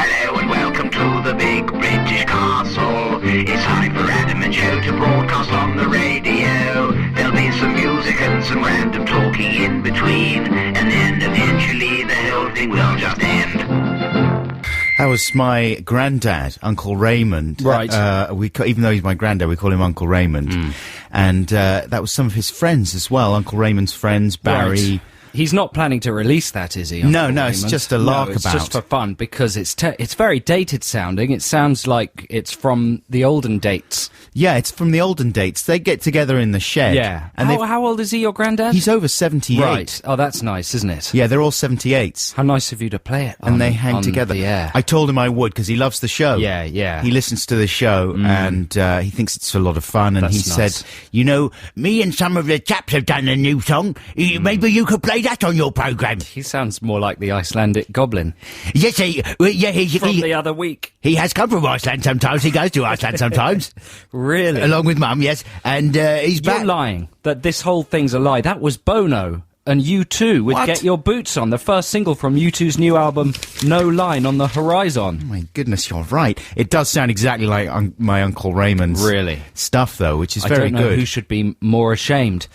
Hello and welcome to the big British castle. It's time for Adam and Joe to broadcast on the radio. There'll be some music and some random talking in between, and then eventually the whole thing will just end. That was my granddad, Uncle Raymond. Right. Even though he's my granddad, we call him Uncle Raymond. And that was some of his friends as well. Uncle Raymond's friends, Barry. Right. He's not planning to release that, is he? No, it's just a lark it's about. just for fun, because it's very dated sounding. It sounds like it's from the olden dates. Yeah, it's from the olden dates. They get together in the shed. Yeah. And how old is he, your granddad? he's over 78. Right. Oh, that's nice, isn't it? Yeah, they're all 78s. How nice of you to play it. And they hang on together. the air. I told him I would, because he loves the show. Yeah. He listens to the show, and he thinks it's a lot of fun. And That's he nice. said, you know, me and some of the chaps have done a new song. Maybe you could play that on your programme. He sounds more like the Icelandic goblin Yes, from the other week. he has come from Iceland sometimes. He goes to Iceland sometimes. Really? Along with Mum, yes. And he's You're back. lying that this whole thing's a lie. That was Bono and U2 with What? Get Your Boots On, the first single from U2's new album, No Line on the Horizon. Oh my goodness, you're right. It does sound exactly like my Uncle Raymond's Really? stuff, though, which is I very don't know good. who should be more ashamed.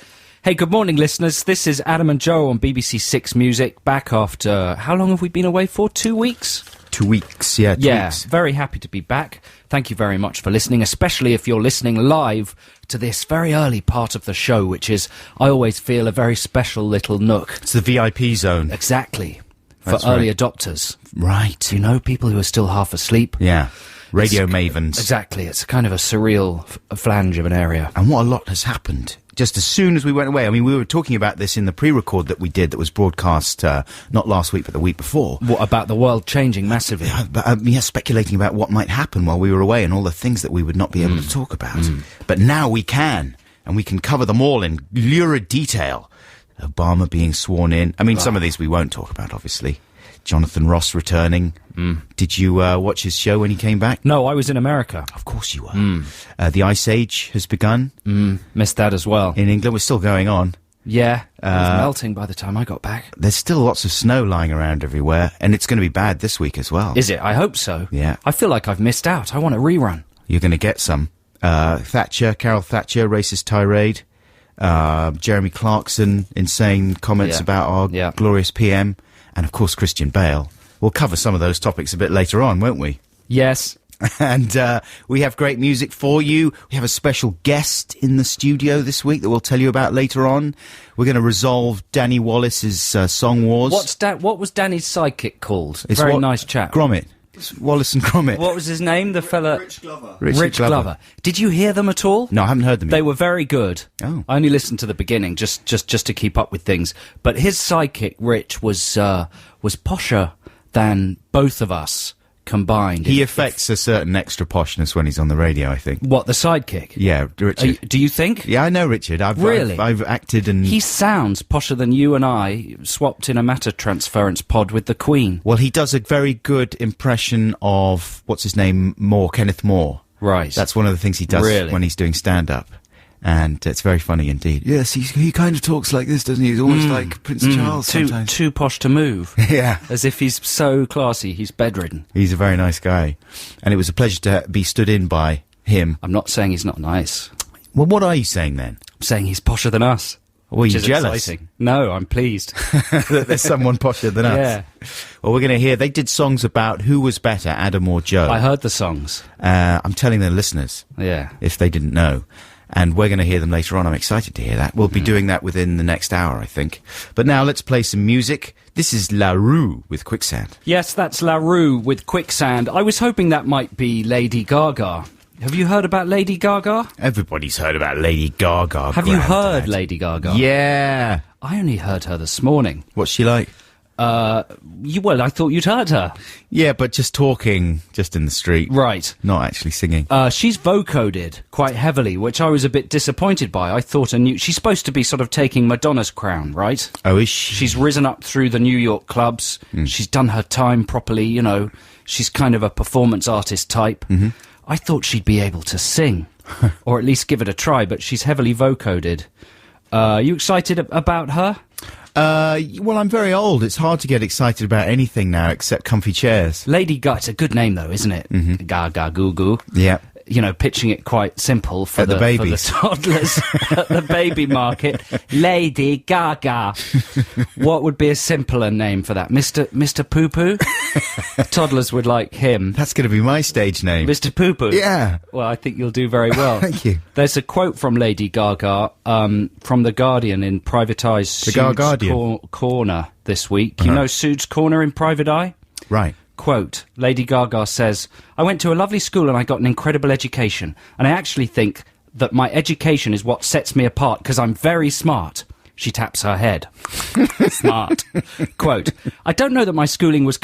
Hey, good morning, listeners. This is Adam and Joe on BBC Six Music, back after... How long have we been away for? 2 weeks? 2 weeks, yeah, 2 weeks. Very happy to be back. Thank you very much for listening, especially if you're listening live to this very early part of the show, which is, I always feel, a very special little nook. It's the VIP zone. Exactly. For That's early right. adopters. Right. You know, people who are still half asleep. Yeah. Radio mavens. Exactly. It's kind of a surreal flange of an area. And what a lot has happened. Just as soon as we went away, I mean, we were talking about this in the pre-record that we did that was broadcast not last week but the week before. What about the world changing massively? Speculating about what might happen while we were away and all the things that we would not be able to talk about. But now we can, and we can cover them all in lurid detail. Obama being sworn in. I mean, some of these we won't talk about, obviously. Jonathan Ross returning. Did you watch his show when he came back? No, I was in America. Of course you were. The Ice Age has begun Missed that as well. in England. We're still going on. Yeah, it was melting by the time I got back. There's still lots of snow lying around everywhere, and it's going to be bad this week as well. Is it? I hope so. Yeah. I feel like I've missed out. I want a rerun. You're going to get some. Carol Thatcher, racist tirade. Jeremy Clarkson, insane comments Yeah. about our Yeah. glorious PM. And, of course, Christian Bale. We'll cover some of those topics a bit later on, won't we? Yes. And we have great music for you. We have a special guest in the studio this week that we'll tell you about later on. We're going to resolve Danny Wallace's Song Wars. What was Danny's sidekick called? It's Very what- nice chap. Gromit. It's Wallace and Gromit. What was his name? The fella... Rich Glover. Richard Glover. Did you hear them at all? No, I haven't heard them They yet. were very good. Oh. I only listened to the beginning, just to keep up with things. But his sidekick, Rich, was posher than both of us combined. He affects a certain extra poshness when he's on the radio, I think. What, the sidekick? Yeah, Richard. Do you think? Yeah, I know Richard. Really? I've acted and... He sounds posher than you and I swapped in a matter transference pod with the Queen. Well, he does a very good impression of, what's his name, Kenneth Moore. Right. That's one of the things he does Really? when he's doing stand-up. And it's very funny indeed. Yes, he kind of talks like this, doesn't he? He's almost like Prince Charles sometimes. Too posh to move. Yeah. As if he's so classy, he's bedridden. He's a very nice guy. And it was a pleasure to be stood in by him. I'm not saying he's not nice. Well, what are you saying then? I'm saying he's posher than us. Well, Which you're is jealous exciting. No, I'm pleased. that there's someone posher than us. Yeah. Well, we're going to hear, they did songs about who was better, Adam or Joe. I heard the songs. I'm telling the listeners, Yeah. if they didn't know. And we're going to hear them later on. I'm excited to hear that. We'll be doing that within the next hour, I think. But now let's play some music. This is La Rue with Quicksand. Yes, that's La Rue with Quicksand. I was hoping that might be Lady Gaga. Have you heard about Lady Gaga? Everybody's heard about Lady Gaga. Have you heard Grandad. Lady Gaga? Yeah. I only heard her this morning. What's she like? Well, I thought you'd heard her. Yeah, but just talking, just in the street. Right. Not actually singing. She's vocoded quite heavily, which I was a bit disappointed by. I thought she's supposed to be sort of taking Madonna's crown, right? Oh, is she? She's risen up through the New York clubs. She's done her time properly, you know. She's kind of a performance artist type. I thought she'd be able to sing, or at least give it a try, but she's heavily vocoded. You excited about her? Well, I'm very old. It's hard to get excited about anything now except comfy chairs. Lady Gaga, it's a good name though, isn't it? Mm-hmm. Gaga Goo Goo. Yeah. You know, pitching it quite simple for At the babies. for the toddlers at the baby market. Lady Gaga. What would be a simpler name for that? Mr. Poo Poo? Toddlers would like him. That's going to be my stage name. Mr. Poo Poo? Yeah. Well, I think you'll do very well. Thank you. There's a quote from Lady Gaga from The Guardian in Private Eye's The Guardian? Corner this week. You know Sude's Corner in Private Eye? Right. Quote, Lady Gaga says, I went to a lovely school and I got an incredible education. And I actually think that my education is what sets me apart because I'm very smart. She taps her head. Smart. Quote, I don't know that my schooling was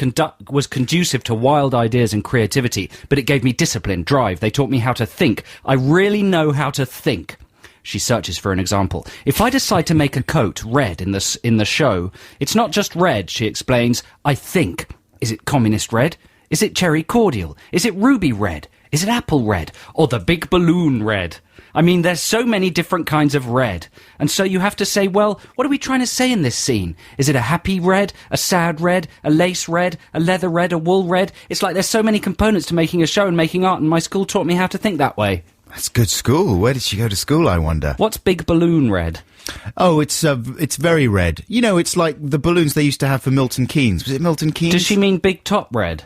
conducive to wild ideas and creativity, but it gave me discipline, drive. They taught me how to think. I really know how to think. She searches for an example. If I decide to make a coat red in the show, it's not just red, she explains. I think. Is it communist red? Is it cherry cordial? Is it ruby red? Is it apple red? Or the big balloon red? I mean, there's so many different kinds of red. And so you have to say, well, what are we trying to say in this scene? Is it a happy red, a sad red, a lace red, a leather red, a wool red? It's like there's so many components to making a show and making art, and my school taught me how to think that way. That's good school. Where did she go to school, I wonder? What's big balloon red? Oh, it's very red. You know, it's like the balloons they used to have for Milton Keynes. Was it Milton Keynes? Does she mean big top red?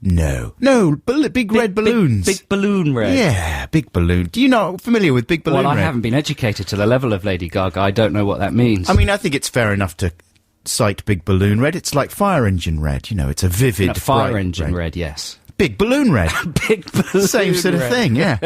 No, big red balloons. Big balloon red. Yeah, big balloon. Do you not familiar with big balloon red? Well, I haven't been educated to the level of Lady Gaga. I don't know what that means. I mean, I think it's fair enough to cite big balloon red. It's like fire engine red. You know, it's a vivid fire bright engine red, yes. Big balloon red. Big balloon Same sort of red. thing, yeah.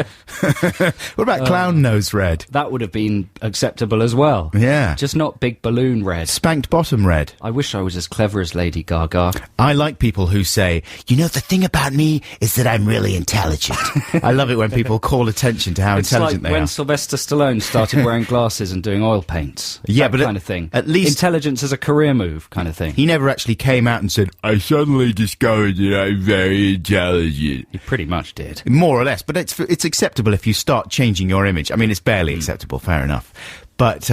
What about clown nose red? That would have been acceptable as well. Yeah. Just not big balloon red. Spanked bottom red. I wish I was as clever as Lady Gaga. I like people who say, you know, the thing about me is that I'm really intelligent. I love it when people call attention to how It's intelligent like they when are. Sylvester Stallone started wearing glasses and doing oil paints. Yeah, That but kind of thing. at least- Intelligence as a career move kind of thing. He never actually came out and said, I suddenly discovered that I'm very intelligent. He pretty much did. More or less, but it's acceptable if you start changing your image. I mean, it's barely acceptable, fair enough. But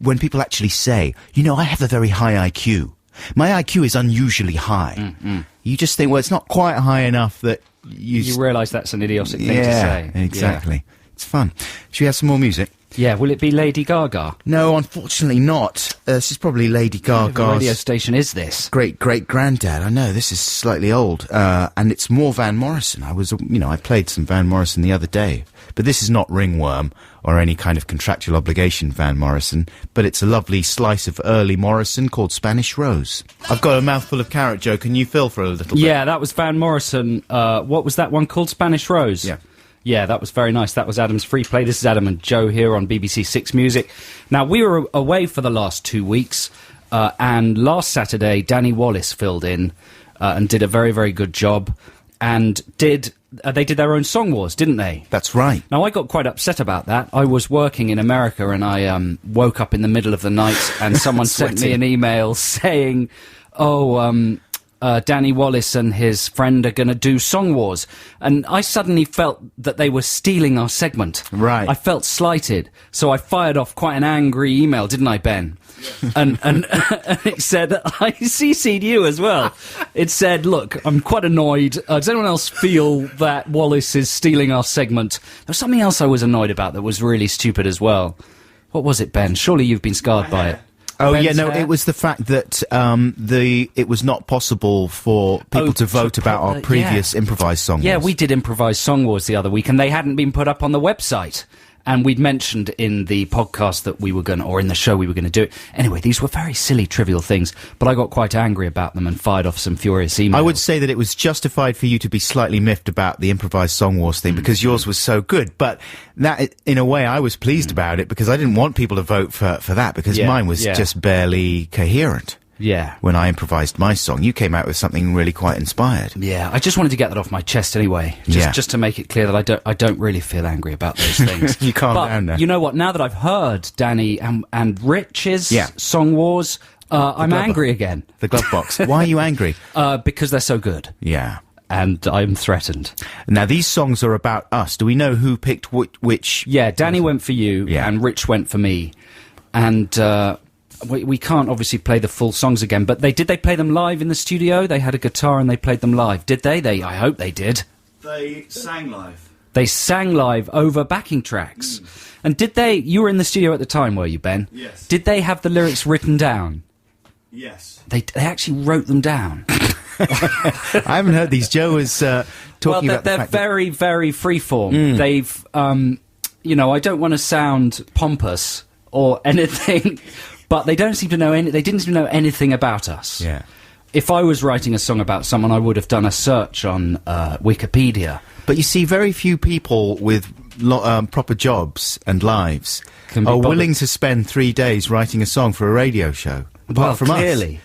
when people actually say, you know, I have a very high IQ. My IQ is unusually high. You just think, well, it's not quite high enough that You realise that's an idiotic thing to say. Exactly. It's fun. Should we have some more music? Yeah, will it be Lady Gaga? No, unfortunately not. This is probably Lady What radio Gaga's station is this? great-great-granddad. I know, this is slightly old. And it's more Van Morrison. I played some Van Morrison the other day. But this is not Ringworm or any kind of contractual obligation Van Morrison, but it's a lovely slice of early Morrison called Spanish Rose. I've got a mouthful of carrot, Joe. Can you fill for a little bit? Yeah, that was Van Morrison. What was that one called? Spanish Rose? Yeah. Yeah, that was very nice. That was Adam's Free Play. This is Adam and Joe here on BBC Six Music. Now, we were away for the last 2 weeks, and last Saturday, Danny Wallace filled in and did a very, very good job, and they did their own Song Wars, didn't they? That's right. Now, I got quite upset about that. I was working in America, and I woke up in the middle of the night, and someone sent me an email saying, Danny Wallace and his friend are going to do Song Wars. And I suddenly felt that they were stealing our segment. Right. I felt slighted. So I fired off quite an angry email, didn't I, Ben? and it said, I CC'd you as well. It said, look, I'm quite annoyed. Does anyone else feel that Wallace is stealing our segment? There was something else I was annoyed about that was really stupid as well. What was it, Ben? Surely you've been scarred by it. Oh, Ben's yeah, no, hair? it was the fact that it was not possible for people to vote about our previous improvised song. Yeah, we did improvised Song Wars the other week, and they hadn't been put up on the website. And we'd mentioned in the podcast that we were going to, or in the show we were going to do it. Anyway, these were very silly, trivial things, but I got quite angry about them and fired off some furious emails. I would say that it was justified for you to be slightly miffed about the improvised Song Wars thing because yours was so good. But that, in a way, I was pleased about it because I didn't want people to vote for that because mine was just barely coherent. Yeah. When I improvised my song, you came out with something really quite inspired. Yeah, I just wanted to get that off my chest anyway. Just to make it clear that I don't really feel angry about those things. You calm down now. You know what? Now that I've heard Danny and Rich's Song Wars, I'm angry again. The glove box. Why are you angry? Because they're so good. Yeah. And I'm threatened. Now, these songs are about us. Do we know who picked which? Yeah, Danny went for you, and Rich went for me. And we can't obviously play the full songs again, but did they play them live in the studio? They had a guitar and they played them live. Did they? I hope they did. They sang live. They sang live over backing tracks. And you were in the studio at the time, were you, Ben? Yes. Did they have the lyrics written down? Yes. They actually wrote them down. I haven't heard these. Joe was talking about the they're fact very, very freeform. They've, I don't want to sound pompous or anything, but they don't seem to know they didn't seem to know anything about us. Yeah. If I was writing a song about someone, I would have done a search on Wikipedia. But you see, very few people with proper jobs and lives Can be are bothered. willing to spend 3 days writing a song for a radio show. Apart from clearly.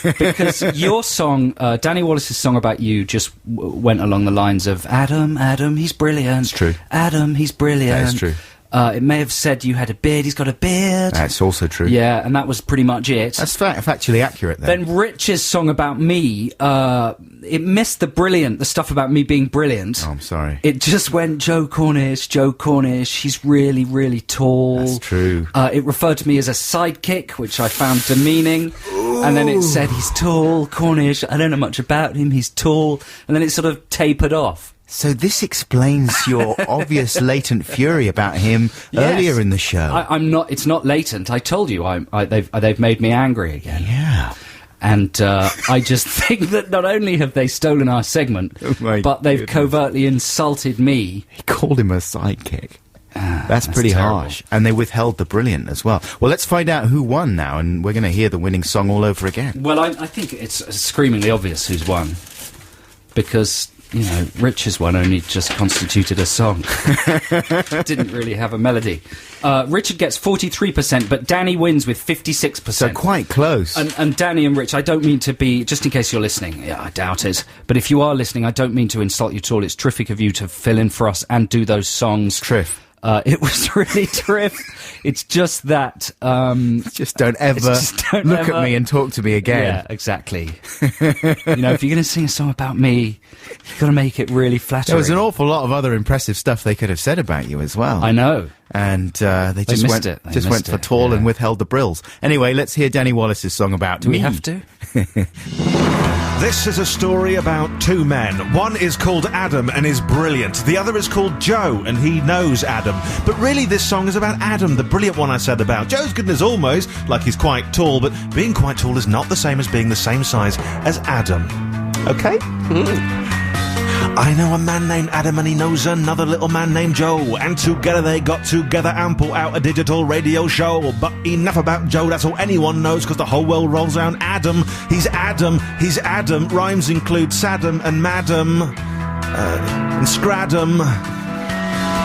Because your song, Danny Wallace's song about you, just went along the lines of Adam, he's brilliant. It's true. Adam, he's brilliant. That is true. It may have said you had a beard, he's got a beard. That's also true. Yeah, and that was pretty much it. That's factually accurate then. Then Rich's song about me, it missed the stuff about me being brilliant. Oh, I'm sorry. It just went, Joe Cornish, he's really, really tall. That's true. It referred to me as a sidekick, which I found demeaning. Ooh. And then it said, he's tall, Cornish, I don't know much about him, he's tall. And then it sort of tapered off. So this explains your obvious latent fury about him earlier in the show. I'm not. It's not latent. I told you. They've made me angry again. Yeah. And I just think that not only have they stolen our segment, but they've covertly insulted me. He called him a sidekick. That's pretty terrible. harsh. And they withheld the brilliant as well. Well, let's find out who won now, and we're going to hear the winning song all over again. Well, I think it's screamingly obvious who's won. Because, Rich's one only just constituted a song. Didn't really have a melody. Richard gets 43%, but Danny wins with 56%. So quite close. And Danny and Rich, I don't mean to be, just in case you're listening, yeah, I doubt it, but if you are listening, I don't mean to insult you at all. It's terrific of you to fill in for us and do those songs. Triff. It was really terrific. It's just that... just don't ever look at me and talk to me again. Yeah, exactly. If you're going to sing a song about me, you've got to make it really flattering. There was an awful lot of other impressive stuff they could have said about you as well. I know. And they just went for tall and withheld the brills. Anyway, let's hear Danny Wallace's song about me. Do we have to? This is a story about two men. One is called Adam and is brilliant. The other is called Joe and he knows Adam. But really this song is about Adam, the brilliant one I said about. Joe's good as almost, like he's quite tall, but being quite tall is not the same as being the same size as Adam. Okay? I know a man named Adam and he knows another little man named Joe, and together they got together and put out a digital radio show. But enough about Joe, that's all anyone knows, because the whole world rolls around Adam. He's Adam, he's Adam. Rhymes include Saddam and Madam and Scradam.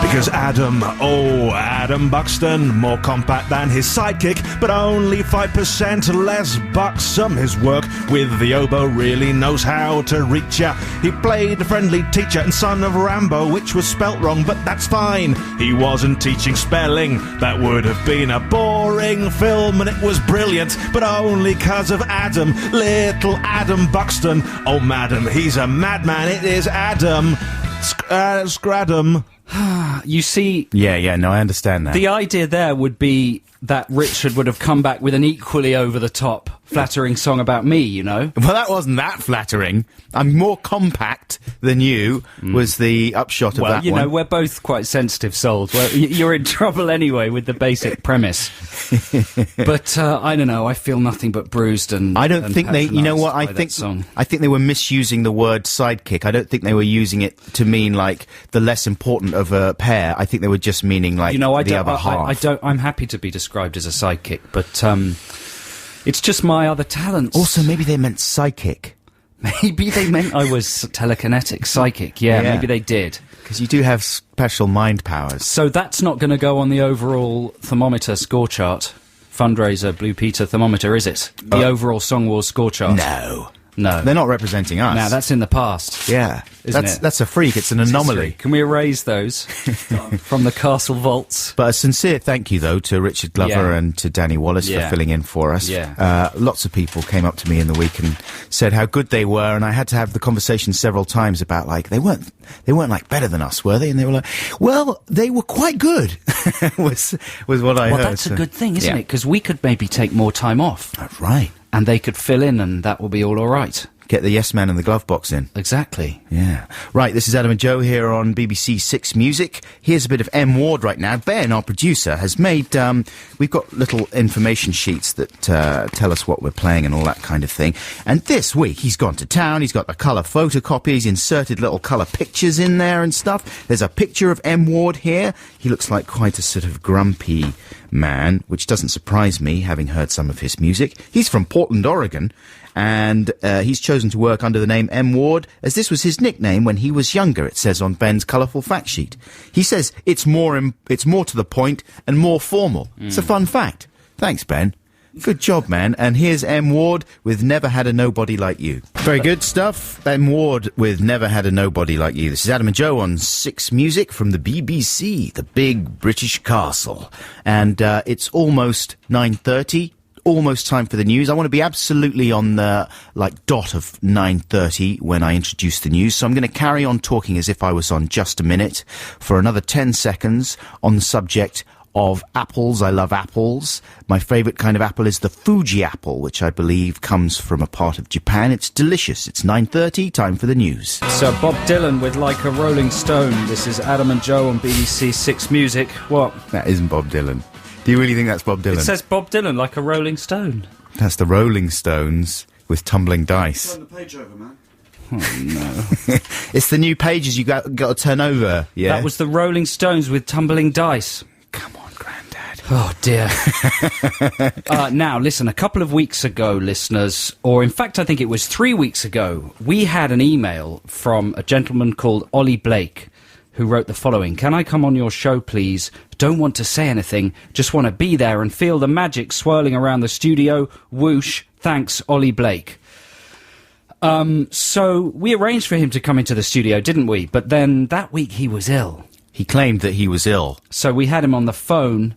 Because Adam Buxton, more compact than his sidekick, but only 5% less buxom. His work with the oboe really knows how to reach ya. He played a friendly teacher and son of Rambo, which was spelt wrong, but that's fine. He wasn't teaching spelling, that would have been a boring film, and it was brilliant, but only 'cause of Adam, little Adam Buxton. Oh, madam, he's a madman, it is Adam Scradam. You see... Yeah, no, I understand that. The idea there would be that Richard would have come back with an equally over-the-top, flattering song about me, Well, that wasn't that flattering. I'm more compact than you, was the upshot of that one. Well, we're both quite sensitive souls. Well, you're in trouble anyway with the basic premise. But, I don't know, I feel nothing but bruised and I don't think they... You know what? I think they were misusing the word sidekick. I don't think they were using it to mean, like, the less important of a pair. I think they were just meaning, like, the other half. I'm happy to be described as a sidekick, but it's just my other talents. Also, maybe they meant psychic. Maybe they meant I was telekinetic, psychic. Yeah, maybe they did. Because you do have special mind powers. So that's not going to go on the overall thermometer score chart. Fundraiser Blue Peter thermometer, is it? The overall Song Wars score chart. No. No. They're not representing us. Now, that's in the past. Yeah. Isn't it? That's a freak. It's an anomaly. History. Can we erase those from the castle vaults? But a sincere thank you, though, to Richard Glover Yeah. and to Danny Wallace for Yeah. filling in for us. Yeah. Lots of people came up to me in the week and said how good they were, and I had to have the conversation several times about, like, they weren't like better than us, were they? And they were like, well, they were quite good, was what I heard. Well, that's a So- good thing, isn't Yeah. it? Because we could maybe take more time off, That's right. and they could fill in, and that will be all right. Get the Yes Man and the glove box in. Exactly. Yeah. Right, this is Adam and Joe here on BBC Six Music. Here's a bit of M. Ward right now. Ben, our producer, has made... we've got little information sheets that tell us what we're playing and all that kind of thing. And this week, he's gone to town, he's got a colour photocopy, he's inserted little colour pictures in there and stuff. There's a picture of M. Ward here. He looks like quite a sort of grumpy man, which doesn't surprise me, having heard some of his music. He's from Portland, Oregon. And he's chosen to work under the name M. Ward, as this was his nickname when he was younger, it says on Ben's colourful fact sheet. He says it's more to the point and more formal. It's a fun fact. Thanks, Ben. Good job, man. And here's M. Ward with Never Had a Nobody Like You. Very good stuff. M. Ward with Never Had a Nobody Like You. This is Adam and Joe on Six Music from the BBC, the big British castle. And it's almost 9:30. Almost time for the news. I want to be absolutely on the dot of 9:30 when I introduce the news, so I'm going to carry on talking as if I was on Just a Minute for another 10 seconds on the subject of apples. I love apples. My favourite kind of apple is the Fuji apple, which I believe comes from a part of Japan. It's delicious. It's 9:30, time for the news. So Bob Dylan with Like a Rolling Stone. This is Adam and Joe on BBC Six Music. What? That isn't Bob Dylan. Do you really think that's Bob Dylan? It says Bob Dylan, Like a Rolling Stone. That's the Rolling Stones with Tumbling Dice. Turn the page over, man. It's the new pages you got to turn over, yeah? That was the Rolling Stones with Tumbling Dice. Come on, Grandad. Oh, dear. Now, listen, a couple of weeks ago, listeners, or in fact, I think it was 3 weeks ago, we had an email from a gentleman called Ollie Blake, who wrote the following: "Can I come on your show, please? Don't want to say anything, just want to be there and feel the magic swirling around the studio. Whoosh. Thanks, Ollie Blake." So we arranged for him to come into the studio, didn't we? But then that week he was ill. He claimed that he was ill. So we had him on the phone,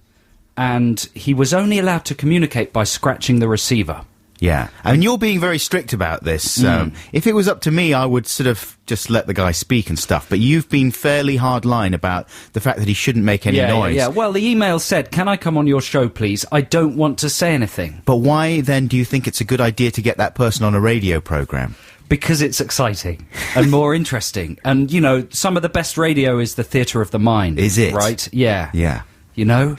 and he was only allowed to communicate by scratching the receiver. Yeah. And you're being very strict about this. If it was up to me, I would sort of just let the guy speak and stuff. But you've been fairly hard line about the fact that he shouldn't make any noise. Yeah. Well, the email said, "Can I come on your show, please? I don't want to say anything." But why then do you think it's a good idea to get that person on a radio programme? Because it's exciting and more interesting. And, you know, some of the best radio is the theatre of the mind. Is it? Right? Yeah. Yeah. You know?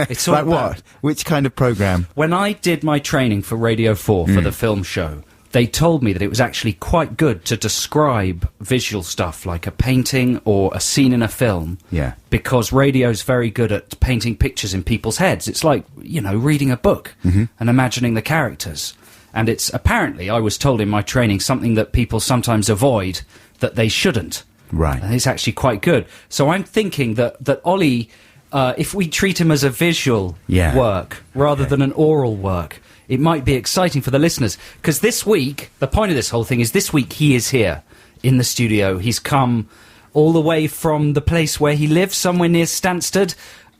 It's all Like about- what? Which kind of programme? When I did my training for Radio 4 for the film show, they told me that it was actually quite good to describe visual stuff like a painting or a scene in a film. Yeah. Because radio's very good at painting pictures in people's heads. It's like, you know, reading a book and imagining the characters. And it's apparently, I was told in my training, something that people sometimes avoid that they shouldn't. Right. And it's actually quite good. So I'm thinking that Ollie, if we treat him as a visual work rather than an oral work, it might be exciting for the listeners. Because this week, the point of this whole thing is this week he is here in the studio. He's come all the way from the place where he lives, somewhere near Stansted.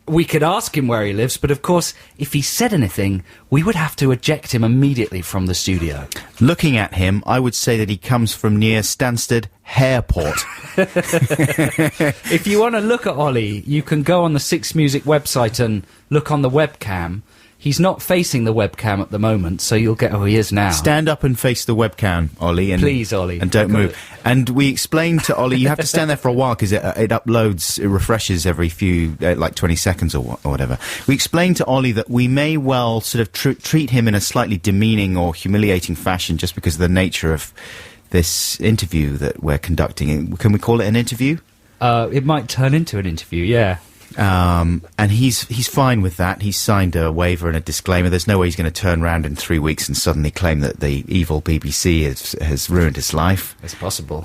We could ask him where he lives, but of course, if he said anything, we would have to eject him immediately from the studio. Looking at him, I would say that he comes from near Stansted Hairport. If you want to look at Ollie, you can go on the Six Music website and look on the webcam. He's not facing the webcam at the moment, so you'll get... Oh, he is now. Stand up and face the webcam, Ollie. And, Please, Ollie. And don't move. And we explained to Ollie, you have to stand there for a while because it uploads, it refreshes every few, like 20 seconds or whatever. We explained to Ollie that we may well sort of treat him in a slightly demeaning or humiliating fashion just because of the nature of this interview that we're conducting. Can we call it an interview? It might turn into an interview, yeah. And he's fine with that. He's signed a waiver and a disclaimer. There's no way he's going to turn around in 3 weeks and suddenly claim that the evil BBC has ruined his life. It's possible.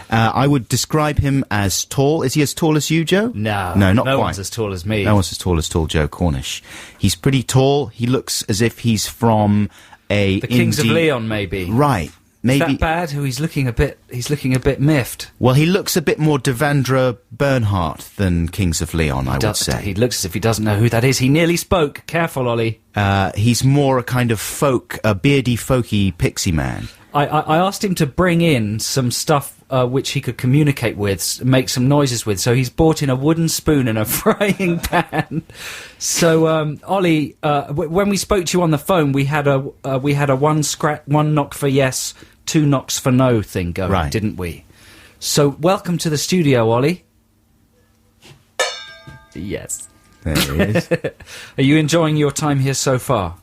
I would describe him as tall. Is he as tall as you, Joe? No, not no quite. one's as tall as me. No one's as tall as tall Joe Cornish. He's pretty tall. He looks as if he's from a The Kings of indie- Leon, maybe. Right. Is Maybe. that bad? Oh, he's looking a bit miffed. Well, he looks a bit more Devendra Bernhardt than Kings of Leon, I would say. He looks as if he doesn't know who that is. He nearly spoke. Careful, Ollie. He's more a kind of a beardy, folky pixie man. I asked him to bring in some stuff which he could communicate with, make some noises with. So he's brought in a wooden spoon and a frying pan. So Ollie, when we spoke to you on the phone, we had a one knock for yes, 2 knocks for no thing going, Right. didn't we? So welcome to the studio, Ollie. Yes. There he is. Are you enjoying your time here so far?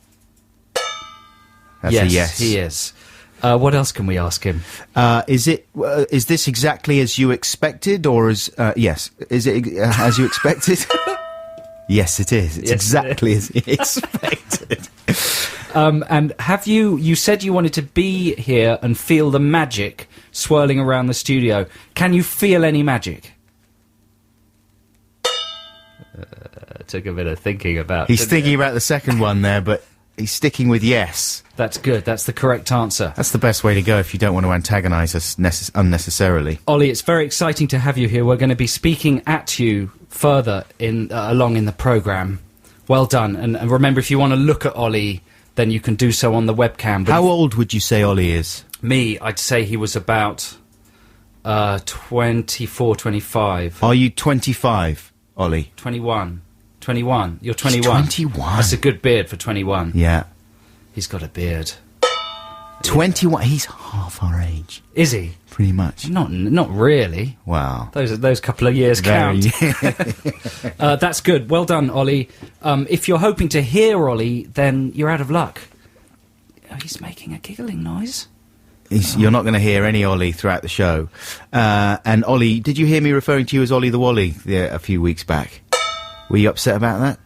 That's a yes. He is. What else can we ask him? Is this exactly as you expected, or yes? Is it as you expected? Yes, it is. It's Yes, exactly as you expected. And have you said you wanted to be here and feel the magic swirling around the studio. Can you feel any magic? Took a bit of thinking about. He's thinking about the second one there, but he's sticking with yes. That's good. That's the correct answer. That's the best way to go if you don't want to antagonise us unnecessarily. Ollie, it's very exciting to have you here. We're going to be speaking at you further along in the programme. Well done. And remember, if you want to look at Ollie, then you can do so on the webcam. But How old would you say Ollie is? Me, I'd say he was about 24, 25. Are you 25, Ollie? 21. 21. You're He's 21. 21. That's a good beard for 21. Yeah. He's got a beard. 21. He's half our age, Is he? pretty much. Not really. Wow. Those couple of years count. That's good. Well done, Ollie. If you're hoping to hear Ollie, then you're out of luck. Oh, he's making a giggling noise. You're not going to hear any Ollie throughout the show. And Ollie, did you hear me referring to you as Ollie the Wally a few weeks back? Were you upset about that?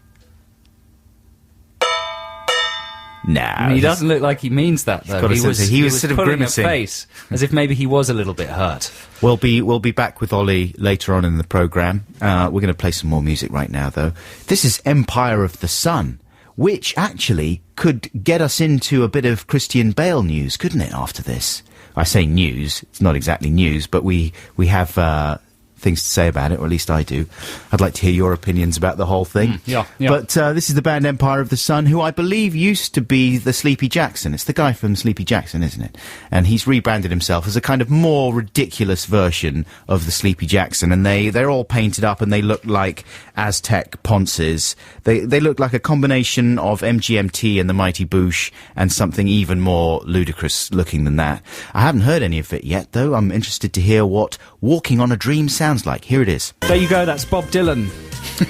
No. I mean, he doesn't look like he means that, though. got a sense of- he was sort of pulling grimacing. a face, as if maybe he was a little bit hurt. We'll be back with Ollie later on in the programme. We're going to play some more music right now, though. This is Empire of the Sun, which actually could get us into a bit of Christian Bale news, couldn't it, after this? I say news. It's not exactly news, but we have things to say about it, or at least I do. I'd like to hear your opinions about the whole thing. Yeah. But this is the band Empire of the Sun, who I believe used to be the Sleepy Jackson. It's the guy from Sleepy Jackson, isn't it? And he's rebranded himself as a kind of more ridiculous version of the Sleepy Jackson. And they're all painted up and they look like Aztec ponces. They look like a combination of MGMT and the Mighty Boosh and something even more ludicrous looking than that. I haven't heard any of it yet, though. I'm interested to hear what Walking on a Dream sounds like. Here it is. There you go. That's Bob Dylan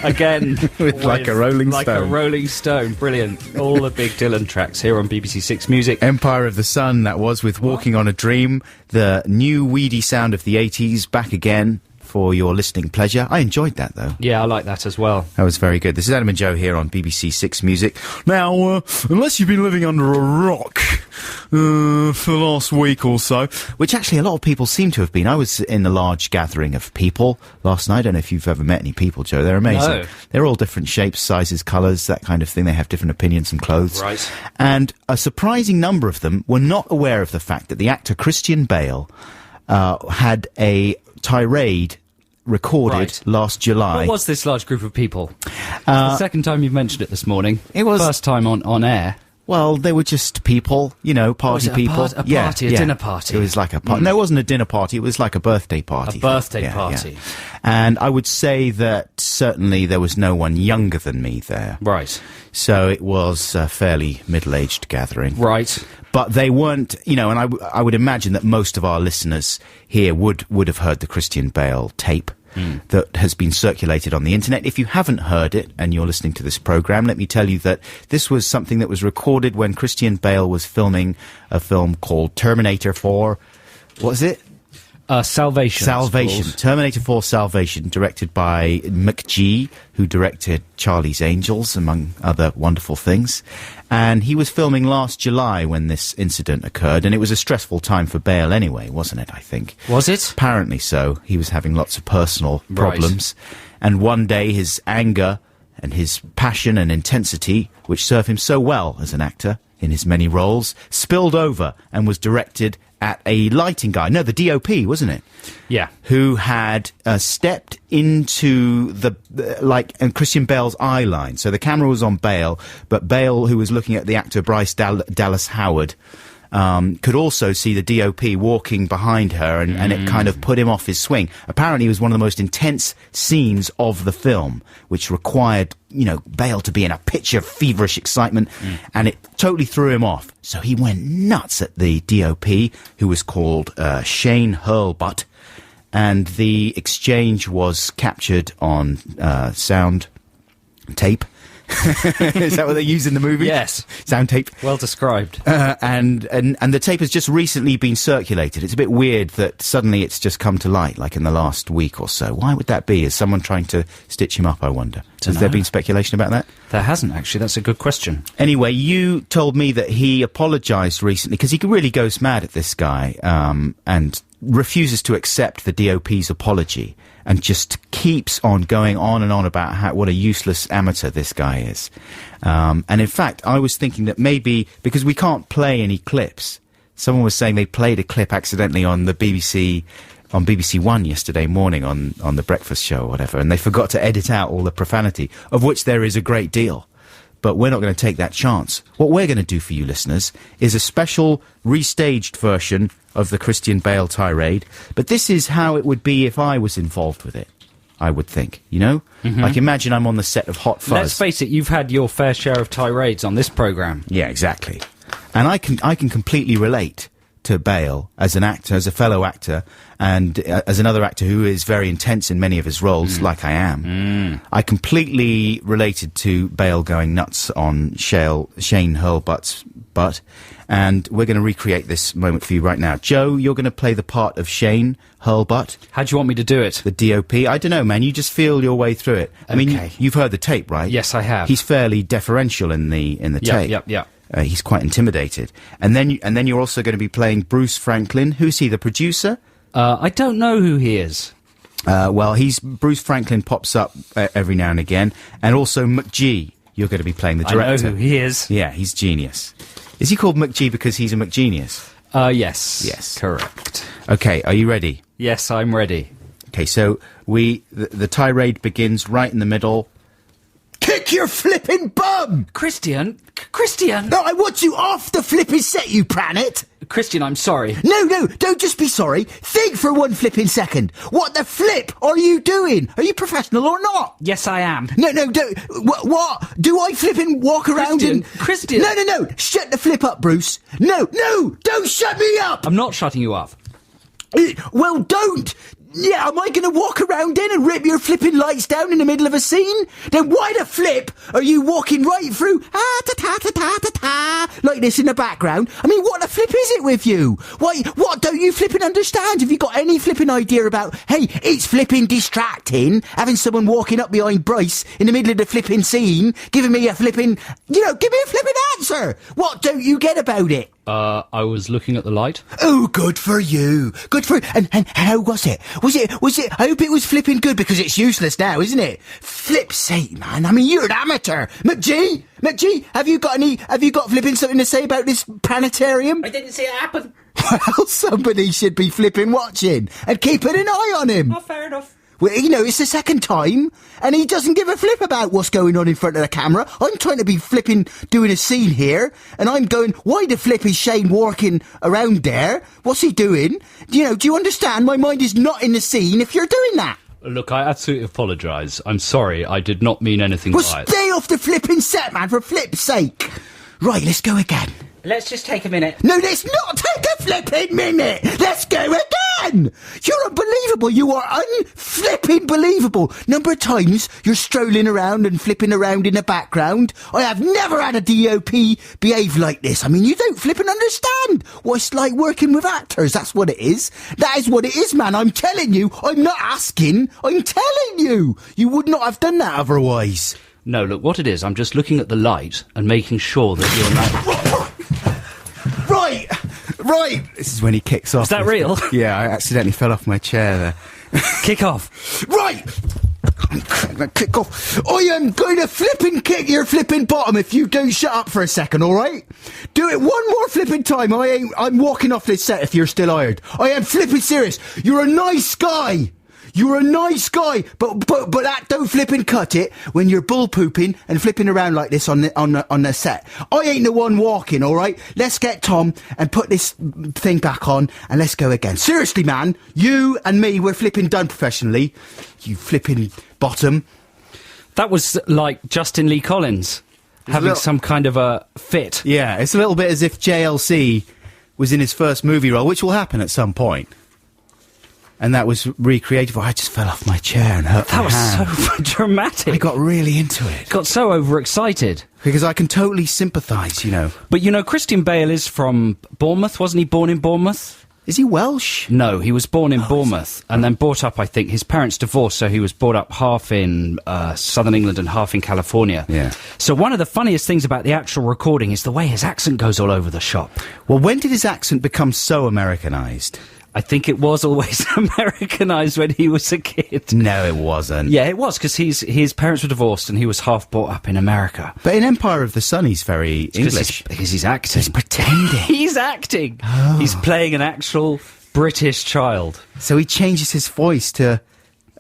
again. Like a Rolling Like a Stone. Rolling Stone. Brilliant. All the big Dylan tracks here on BBC Six Music. Empire of the Sun, that was, with Walking on a Dream, the new weedy sound of the 80s, back again for your listening pleasure. I enjoyed that, though. Yeah, I like that as well. That was very good. This is Adam and Joe here on BBC Six Music. Now, unless you've been living under a rock for the last week or so, which actually a lot of people seem to have been. I was in a large gathering of people last night. I don't know if you've ever met any people, Joe. They're amazing. No. They're all different shapes, sizes, colours, that kind of thing. They have different opinions and clothes. Right. And a surprising number of them were not aware of the fact that the actor Christian Bale had a tirade recorded Right. last July. What was this large group of people? The second time you've mentioned it this morning. It was- First time on air. Well, they were just people, party Was it a people. party, a dinner party? It was like a party. No, it wasn't a dinner party. It was like a birthday party. A birthday Yeah, party. yeah. And I would say that certainly there was no one younger than me there. Right. So it was a fairly middle-aged gathering. Right. But they weren't, and I would imagine that most of our listeners here would have heard the Christian Bale tape that has been circulated on the internet. If you haven't heard it and you're listening to this programme, let me tell you that this was something that was recorded when Christian Bale was filming a film called Terminator 4. What was it? Salvation. Salvation. Terminator 4 Salvation, directed by McG, who directed Charlie's Angels, among other wonderful things. And he was filming last July when this incident occurred, and it was a stressful time for Bale anyway, wasn't it, I think? Was it? Apparently so. He was having lots of personal Right. problems. And one day his anger and his passion and intensity, which serve him so well as an actor in his many roles, spilled over and was directed at a lighting guy. No, the DOP, wasn't it? Yeah. Who had stepped into and Christian Bale's eye line. So the camera was on Bale, but Bale, who was looking at the actor Bryce Dallas Howard, could also see the DOP walking behind her, and it kind of put him off his swing. Apparently it was one of the most intense scenes of the film, which required, Bale to be in a pitch of feverish excitement, and it totally threw him off. So he went nuts at the DOP, who was called Shane Hurlbut, and the exchange was captured on sound tape. Is that what they use in the movie? Yes. Sound tape. Well described. And the tape has just recently been circulated. It's a bit weird that suddenly it's just come to light, like in the last week or so. Why would that be? Is someone trying to stitch him up, I wonder? Has there been speculation about that? There hasn't, actually. That's a good question. Anyway, you told me that he apologised recently, because he really goes mad at this guy, and refuses to accept the DOP's apology, and just keeps on going on and on about what a useless amateur this guy is. And in fact, I was thinking that maybe, because we can't play any clips, someone was saying they played a clip accidentally on the BBC, on BBC One yesterday morning on the breakfast show or whatever, and they forgot to edit out all the profanity, of which there is a great deal. But we're not going to take that chance. What we're going to do for you listeners is a special restaged version of the Christian Bale tirade. But this is how it would be if I was involved with it, I would think, Like, imagine I'm on the set of Hot Fuzz. Let's face it, you've had your fair share of tirades on this programme. Yeah, exactly. And I can completely relate to Bale as an actor, as a fellow actor, and as another actor who is very intense in many of his roles, like I am. I completely related to Bale going nuts on Shane Hurlbut's butt, and we're going to recreate this moment for you right now. Joe, you're going to play the part of Shane Hurlbut. How do you want me to do it? The DOP. I don't know, man. You just feel your way through it. I mean, you've heard the tape, right? Yes, I have. He's fairly deferential in the tape. Yep. He's quite intimidated. And then you're also going to be playing Bruce Franklin. Who's he, the producer? I don't know who he is. Well, Bruce Franklin pops up every now and again. And also McG. You're going to be playing the director. I know who he is. Yeah, he's genius. Is he called McG because he's a McGenius? Yes. Yes. Correct. Okay, are you ready? Yes, I'm ready. Okay, so the tirade begins right in the middle. Kick your flipping bum! Christian! No, I want you off the flipping set, you planet! Christian, I'm sorry. No, don't just be sorry. Think for one flipping second. What the flip are you doing? Are you professional or not? Yes, I am. No, don't. What? Do I flipping walk around Christian! No. Shut the flip up, Bruce. No, don't shut me up! I'm not shutting you up. Well, don't! Yeah, am I going to walk around in and rip your flipping lights down in the middle of a scene? Then why the flip are you walking right through like this in the background? I mean, what the flip is it with you? Why, what don't you flipping understand? Have you got any flipping idea about, hey, it's flipping distracting, having someone walking up behind Bryce in the middle of the flipping scene, giving me a flipping, give me a flipping answer. What don't you get about it? I was looking at the light. Oh, good for you. And how was it? Was it, I hope it was flipping good, because it's useless now, isn't it? Flip's sake, man. I mean, you're an amateur. McG, have you got flipping something to say about this planetarium? I didn't see it happen. Well, somebody should be flipping watching and keeping an eye on him. Oh, fair enough. Well, it's the second time, and he doesn't give a flip about what's going on in front of the camera. I'm trying to be flipping, doing a scene here, and I'm going, why the flip is Shane walking around there? What's he doing? Do you understand? My mind is not in the scene if you're doing that. Look, I absolutely apologise. I'm sorry, I did not mean anything by it. Stay off the flipping set, man, for flip's sake. Right, let's go again. Let's just take a minute. No, let's not take a flipping minute. Let's go again. You're unbelievable. You are unflipping believable. Number of times you're strolling around and flipping around in the background. I have never had a DOP behave like this. I mean, you don't flipping understand what it's like working with actors. That's what it is. That is what it is, man. I'm telling you. I'm not asking. I'm telling you. You would not have done that otherwise. No, look, what it is, I'm just looking at the light and making sure that you're not... Right. This is when he kicks off. Is that real? Yeah, I accidentally fell off my chair there. Kick off. Right. Kick off. I am going to flipping kick your flipping bottom if you don't shut up for a second, alright? Do it one more flipping time. I'm walking off this set if you're still hired. I am flipping serious. You're a nice guy. You're a nice guy, but that don't flipping cut it when you're bull pooping and flipping around like this on the set. I ain't the one walking, all right? Let's get Tom and put this thing back on and let's go again. Seriously, man, you and me, we're flipping done professionally. You flipping bottom. That was like Justin Lee Collins having some kind of a fit. Yeah, it's a little bit as if JLC was in his first movie role, which will happen at some point. And that was recreated. I just fell off my chair and hurt my hand. That was so dramatic. I got really into it. Got so overexcited. Because I can totally sympathise, you know. But, you know, Christian Bale is from Bournemouth. Wasn't he born in Bournemouth? Is he Welsh? No, he was born in Bournemouth and then brought up, I think, his parents divorced, so he was brought up half in southern England and half in California. Yeah. So one of the funniest things about the actual recording is the way his accent goes all over the shop. Well, when did his accent become so Americanised? I think it was always Americanised when he was a kid. No, it wasn't. Yeah, it was, because his parents were divorced and he was half brought up in America. But in Empire of the Sun, he's very English. Because he's acting. He's pretending. He's acting. Oh. He's playing an actual British child. So he changes his voice to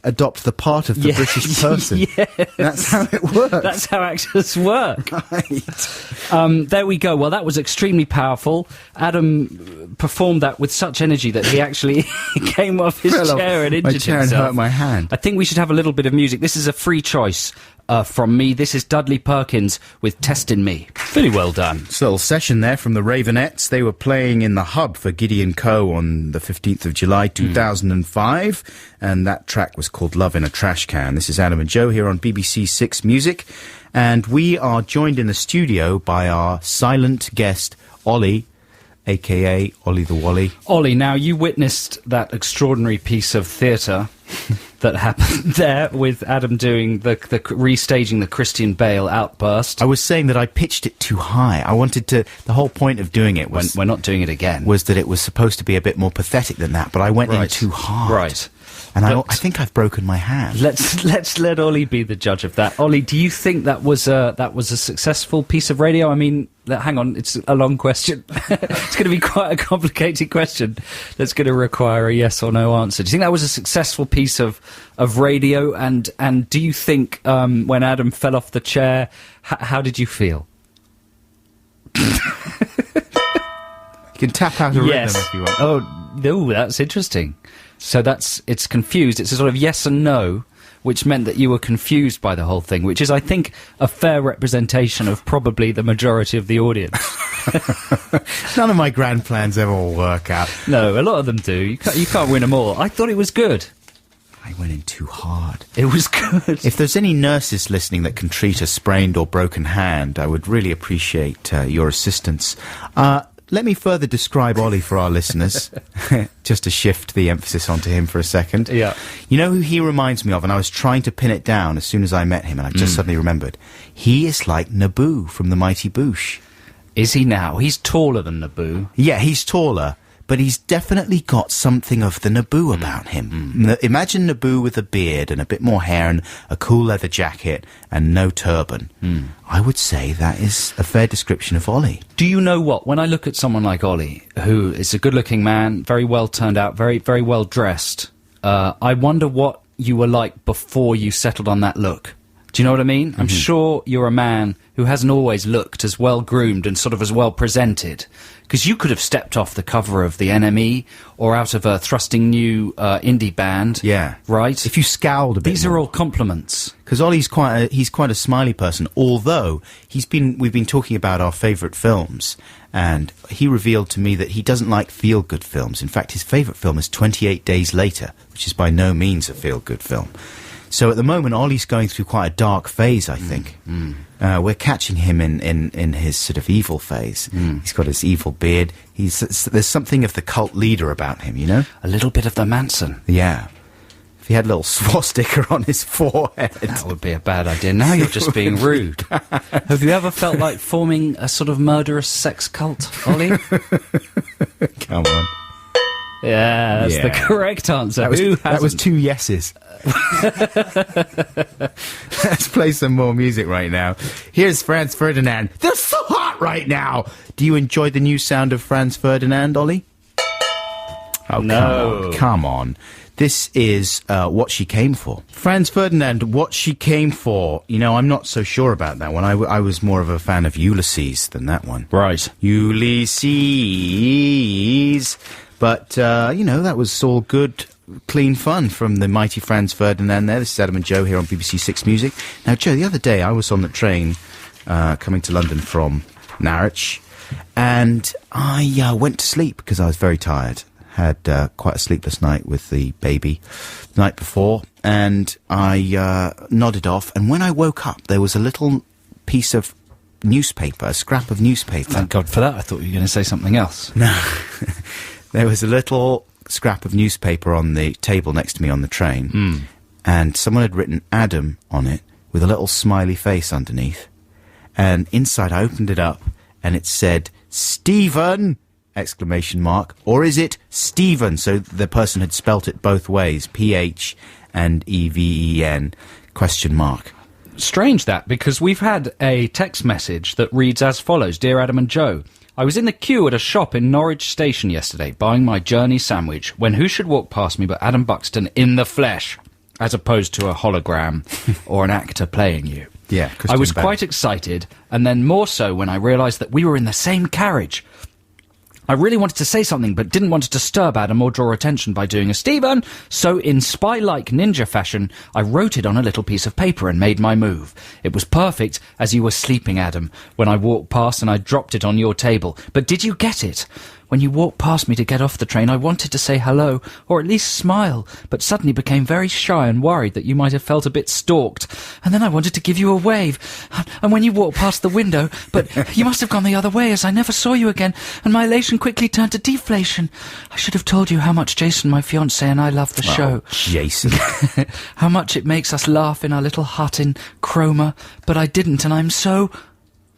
adopt the part of the British person. Yes. That's how it works. That's how actors work. Right. There we go. Well, that was extremely powerful. Adam performed that with such energy that he actually came off his chair and injured my chair himself. And hurt my hand. I think we should have a little bit of music. This is a free choice from me. This is Dudley Perkins with Testin' Me. Really well done. It's a little session there from the Ravenettes. They were playing in the Hub for Gideon Co. on the 15th of July 2005, and that track was called Love in a Trash Can. This is Adam and Joe here on BBC Six Music, and we are joined in the studio by our silent guest, Ollie, a.k.a. Ollie the Wally. Ollie, now you witnessed that extraordinary piece of theatre that happened there with Adam doing the restaging the Christian Bale outburst. I was saying that I pitched it too high. I wanted to... The whole point of doing it was... We're not doing it again. Was that it was supposed to be a bit more pathetic than that, but I went in too hard. Right. And I think I've broken my hand. Let's let Ollie be the judge of that. Ollie, do you think that was a successful piece of radio? I mean, hang on, it's a long question. It's going to be quite a complicated question that's going to require a yes or no answer. Do you think that was a successful piece of radio? And do you think when Adam fell off the chair, how did you feel? You can tap out a rhythm if you want. Oh, no, that's interesting. So it's confused. It's a sort of yes and no, which meant that you were confused by the whole thing, which is, I think, a fair representation of probably the majority of the audience. None of my grand plans ever will work out. No, a lot of them do. You can't win them all. I thought it was good. I went in too hard. It was good. If there's any nurses listening that can treat a sprained or broken hand, I would really appreciate your assistance. Let me further describe Ollie for our listeners, just to shift the emphasis onto him for a second. Yeah. You know who he reminds me of, and I was trying to pin it down as soon as I met him, and I just suddenly remembered. He is like Naboo from The Mighty Boosh. Is he now? He's taller than Naboo. Yeah, he's taller, but he's definitely got something of the Naboo about him. Imagine Naboo with a beard and a bit more hair and a cool leather jacket and no turban. I would say that is a fair description of Ollie. Do you know what? When I look at someone like Ollie, who is a good-looking man, very well turned out, very, very well dressed, I wonder what you were like before you settled on that look. Do you know what I mean? I'm sure you're a man who hasn't always looked as well groomed and sort of as well presented. Because you could have stepped off the cover of the NME or out of a thrusting new indie band. Yeah. Right? If you scowled a bit These more. are all compliments. Because Ollie's quite a smiley person, although we've been talking about our favourite films, and he revealed to me that he doesn't like feel-good films. In fact, his favourite film is 28 Days Later, which is by no means a feel-good film. So at the moment, Ollie's going through quite a dark phase, I think. We're catching him in his sort of evil phase. He's got his evil beard. There's something of the cult leader about him, you know? A little bit of the Manson. Yeah. If he had a little swastika on his forehead. That would be a bad idea. Now you're just being rude. Have you ever felt like forming a sort of murderous sex cult, Ollie? Come on. Yeah, that's the Yeah. correct answer. That was, Who that was hasn't? 2 yeses. Let's play some more music right now. Here's Franz Ferdinand. They're so hot right now. Do you enjoy the new sound of Franz Ferdinand, Ollie? Oh, No. Come on. This is What She Came For. Franz Ferdinand, What She Came For. You know, I'm not so sure about that one. I was more of a fan of Ulysses than that one. Right. Ulysses. But, you know, that was all good, clean fun from the mighty Franz Ferdinand there. This is Adam and Joe here on BBC Six Music. Now, Joe, the other day I was on the train coming to London from Norwich, and I went to sleep because I was very tired. Had quite a sleepless night with the baby the night before, and I nodded off, and when I woke up there was a little piece of newspaper, a scrap of newspaper. Thank God for that. I thought you were going to say something else. No. There was a little scrap of newspaper on the table next to me on the train, and someone had written Adam on it with a little smiley face underneath. And inside, I opened it up, and it said, Stephen! Exclamation mark. Or is it Stephen? So the person had spelt it both ways, PH and EVEN, question mark. Strange that, because we've had a text message that reads as follows. Dear Adam and Joe, I was in the queue at a shop in Norwich Station yesterday buying my journey sandwich when who should walk past me but Adam Buxton in the flesh, as opposed to a hologram or an actor playing you. Yeah, I was Christian Bale. quite excited, and then more so when I realised that we were in the same carriage. I really wanted to say something, but didn't want to disturb Adam or draw attention by doing a Stephen, so in spy-like ninja fashion, I wrote it on a little piece of paper and made my move. It was perfect as you were sleeping, Adam, when I walked past and I dropped it on your table. But did you get it? When you walked past me to get off the train, I wanted to say hello, or at least smile, but suddenly became very shy and worried that you might have felt a bit stalked. And then I wanted to give you a wave. And when you walked past the window, but you must have gone the other way as I never saw you again, and my elation quickly turned to deflation. I should have told you how much Jason, my fiancé, and I love the show. Jason. How much it makes us laugh in our little hut in Cromer, but I didn't, and I'm so...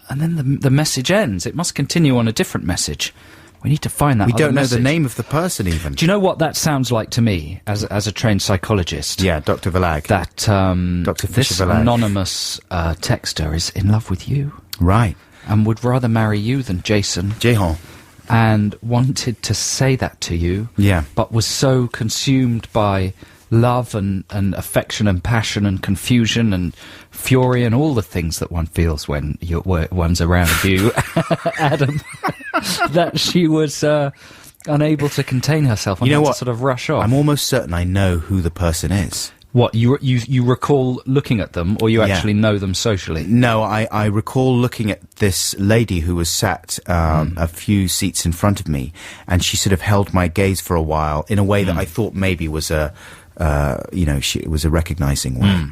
And then the message ends. It must continue on a different message. We need to find that We other don't know message. the name of the person even. Do you know what that sounds like to me as a trained psychologist? Yeah, Dr. Verlag. That Dr. this Fisher-Verlag. anonymous texter is in love with you Right. and would rather marry you than Jason, Jehan. and wanted to say that to you, Yeah. but was so consumed by love and affection and passion and confusion and fury and all the things that one feels when one's around you, Adam, that she was unable to contain herself and You know had to what? sort of rush off. I'm almost certain I know who the person is. What, you recall looking at them, or you Yeah. actually know them socially? No, I recall looking at this lady who was sat a few seats in front of me, and she sort of held my gaze for a while in a way that I thought maybe was it was a recognising way.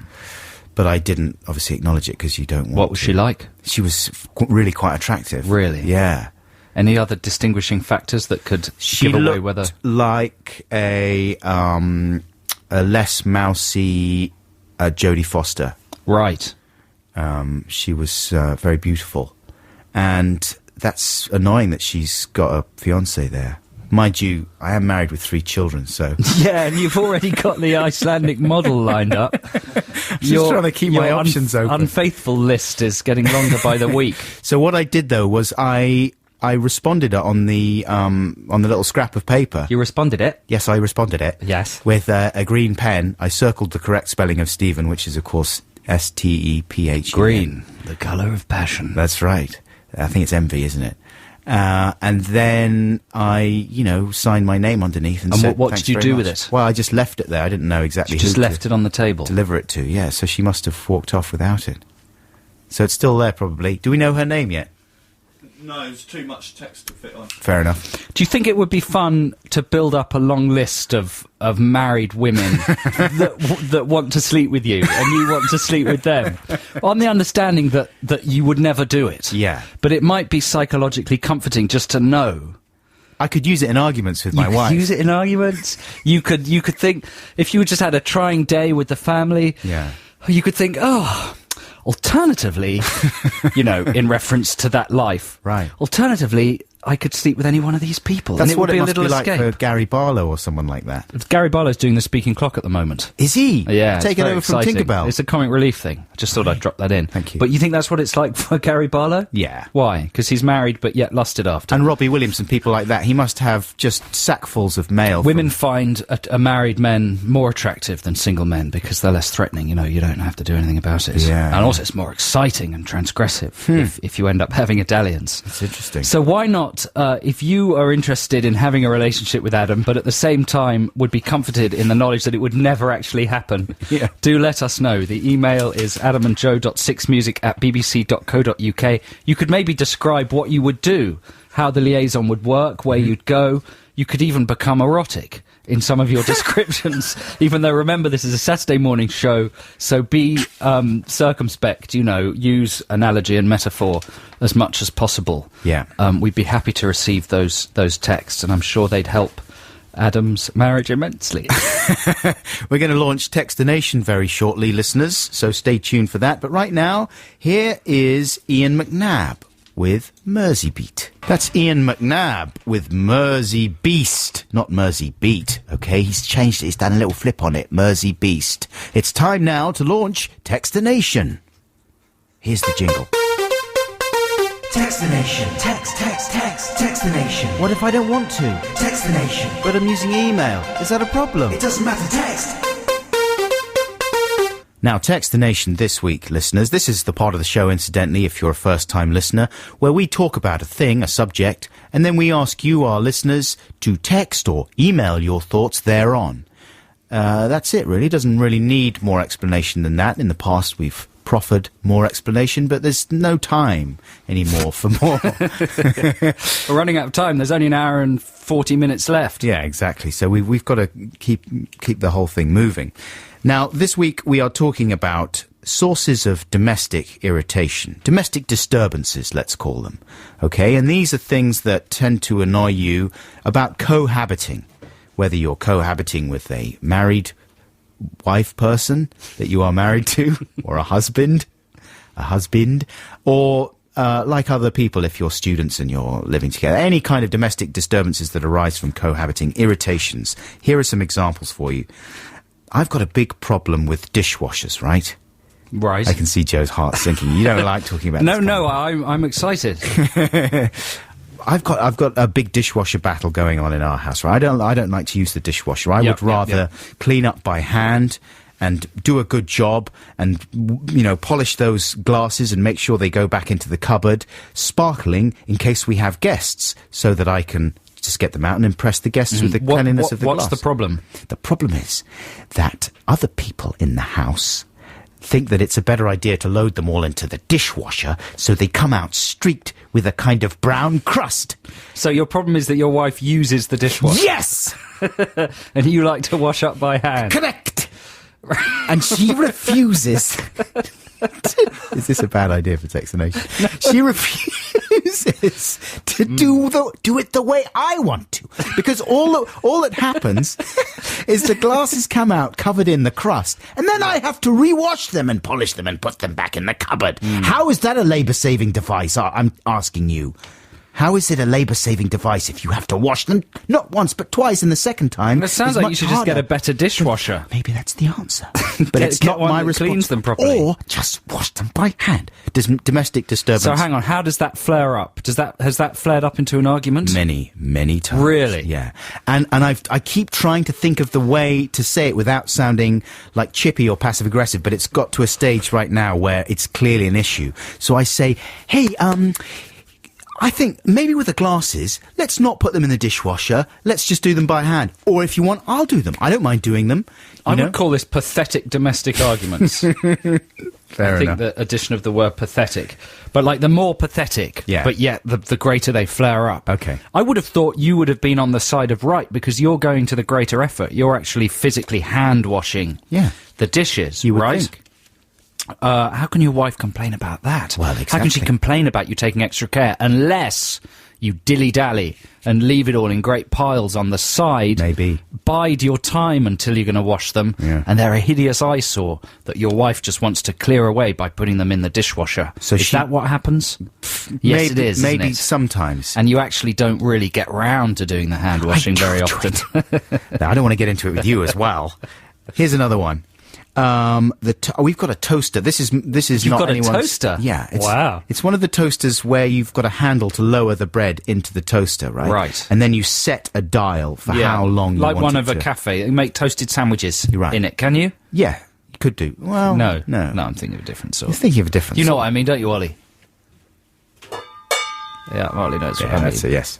But I didn't obviously acknowledge it because you don't want What was to. she like? She was really quite attractive. Really? Yeah. Any other distinguishing factors that could She give away looked whether... like a less mousy Jodie Foster. Right. She was very beautiful, and that's annoying that she's got a fiancé there. Mind you, I am married with 3 children, so Yeah, and you've already got the Icelandic model lined up. just trying to keep my your options open. Unfaithful list is getting longer by the week. So what I did though was I responded on the little scrap of paper. You responded it? Yes, I responded it. Yes. With a green pen. I circled the correct spelling of Stephen, which is of course Stephen. Green, the colour of passion. That's right. I think it's envy, isn't it? And then I, signed my name underneath and And said, what "Thanks did you very do much." with it? Well, I just left it there. I didn't know exactly You who just to left it on the table. deliver it to. Yeah, so she must have walked off without it. So it's still there, probably. Do we know her name yet? No, it's too much text to fit on. Fair enough. Do you think it would be fun to build up a long list of married women that want to sleep with you and you want to sleep with them? On the understanding that you would never do it. Yeah. But it might be psychologically comforting just to know. I could use it in arguments with my You wife. could use it in arguments. You could think, if you just had a trying day with the family, Yeah. you could think, alternatively, in reference to that life. Right. Alternatively, I could sleep with any one of these people. That's and it what would be it a must little be like escape. for Gary Barlow or someone like that. Gary Barlow's doing the speaking clock at the moment. Is he? Yeah, it's Taking very over from exciting. Tinkerbell. It's a comic relief thing. I just thought I'd drop that in. Thank you. But you think that's what it's like for Gary Barlow? Yeah. Why? Because he's married but yet lusted after. And Robbie Williams and people like that. He must have just sackfuls of mail. Women from- find a married men more attractive than single men because they're less threatening. You know, you don't have to do anything about it. Yeah. And also, it's more exciting and transgressive if you end up having a dalliance. It's interesting. So why not, if you are interested in having a relationship with Adam, but at the same time would be comforted in the knowledge that it would never actually happen, Yeah. do let us know. The email is adamandjoe.sixmusic@bbc.co.uk. You could maybe describe what you would do, how the liaison would work, where you'd go. You could even become erotic in some of your descriptions, even though, remember, this is a Saturday morning show, so be circumspect, you know, use analogy and metaphor as much as possible. Yeah. We'd be happy to receive those texts, and I'm sure they'd help Adam's marriage immensely. We're going to launch Textination very shortly, listeners, so stay tuned for that. But right now, here is Ian McNabb with Mersey Beat. That's Ian McNabb with Mersey Beast, not Mersey Beat, okay? He's changed it, he's done a little flip on it, Mersey Beast. It's time now to launch Textination. Here's the jingle. Textination. Textination. What if I don't want to? Textination. But I'm using email. Is that a problem? It doesn't matter, text. Now, Textination this week, listeners. This is the part of the show, incidentally, if you're a first-time listener, where we talk about a thing, a subject, and then we ask you, our listeners, to text or email your thoughts thereon. That's it, really. Doesn't really need more explanation than that. In the past, we've proffered more explanation, but there's no time anymore for more. We're running out of time. There's only an hour and 40 minutes left. Yeah, exactly. So we've got to keep the whole thing moving. Now, this week we are talking about sources of domestic irritation, domestic disturbances, let's call them. Okay, and these are things that tend to annoy you about cohabiting, whether you're cohabiting with a married wife person that you are married to, or a husband, or like other people, if you're students and you're living together, any kind of domestic disturbances that arise from cohabiting, irritations. Here are some examples for you. I've got a big problem with dishwashers, right? Right. I can see Joe's heart sinking. You don't like talking about this. No, I'm excited. I've got a big dishwasher battle going on in our house, right? I don't like to use the dishwasher. I would rather clean up by hand and do a good job and, you know, polish those glasses and make sure they go back into the cupboard, sparkling in case we have guests, so that I can just get them out and impress the guests with the cleanliness of the glass. What's the problem? The problem is that other people in the house think that it's a better idea to load them all into the dishwasher so they come out streaked with a kind of brown crust. So your problem is that your wife uses the dishwasher. Yes! And you like to wash up by hand. Correct! And she refuses... Is this a bad idea for Textination? No. She refuses to do it the way I want to, because all that happens is the glasses come out covered in the crust, and then I have to rewash them and polish them and put them back in the cupboard. How is that a labour-saving device? I'm asking you. How is it a labour-saving device if you have to wash them not once but twice, and the second time? It sounds is like you much should just get harder? a better dishwasher. Maybe that's the answer. But it's Get not one my that responsibility. cleans them properly. Or just wash them by hand. Domestic disturbance. So hang on, how does that flare up? Has that flared up into an argument? Many times. Really? Yeah. And I keep trying to think of the way to say it without sounding like chippy or passive aggressive, but it's got to a stage right now where it's clearly an issue. So I say, hey, I think maybe with the glasses, let's not put them in the dishwasher. Let's just do them by hand. Or if you want, I'll do them. I don't mind doing them. I would call this pathetic domestic arguments. Fair I think enough. the addition of the word pathetic. But like the more pathetic, but yet the greater they flare up. Okay. I would have thought you would have been on the side of right, because you're going to the greater effort. You're actually physically hand washing the dishes, You would right? think. How can your wife complain about that? Well, How can she exactly. complain about you taking extra care unless you dilly-dally and leave it all in great piles on the side? Maybe. Bide your time until you're going to wash them, Yeah. and they're a hideous eyesore that your wife just wants to clear away by putting them in the dishwasher. So is that what happens? Yes, it is, Maybe isn't it? sometimes. And you actually don't really get round to doing the hand washing very often. Now, I don't want to get into it with you as well. Here's another one. We've got a toaster. This is You've not got a anyone's... toaster? Yeah. Wow. It's one of the toasters where you've got a handle to lower the bread into the toaster, right? Right. And then you set a dial for how long you like want one it of a to... cafe. You make toasted sandwiches You're right. in it, can you? Yeah, you could do. Well, No, no. I'm thinking of a different sort. You're thinking of a different You know sort. what I mean, don't you, Ollie? Yeah, Ollie knows what Yeah, I mean. that's it, yes.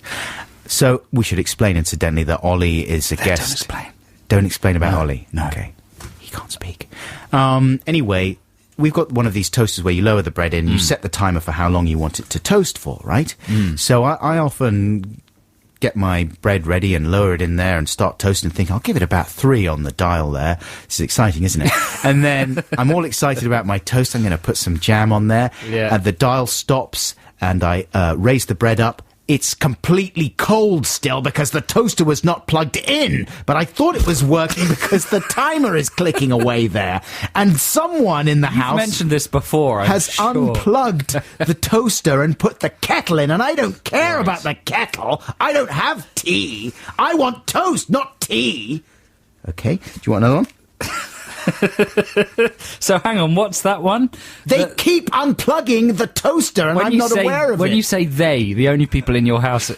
So we should explain, incidentally, that Ollie is a guest. Don't explain. Don't explain about No, Ollie. no. Okay. He can't speak. Anyway, we've got one of these toasters where you lower the bread in, you set the timer for how long you want it to toast for, right? So I often get my bread ready and lower it in there and start toasting and think, I'll give it about 3 on the dial there. This is exciting, isn't it? And then I'm all excited about my toast. I'm going to put some jam on there. Yeah. And the dial stops and I raise the bread up. It's completely cold still because the toaster was not plugged in. But I thought it was working because the timer is clicking away there. And someone in the You've house mentioned this before, I'm has sure. unplugged the toaster and put the kettle in. And I don't care about the kettle. I don't have tea. I want toast, not tea. Okay, do you want another one? So hang on, what's that one? They keep unplugging the toaster and I'm not aware of when it. you say they, the only people in your house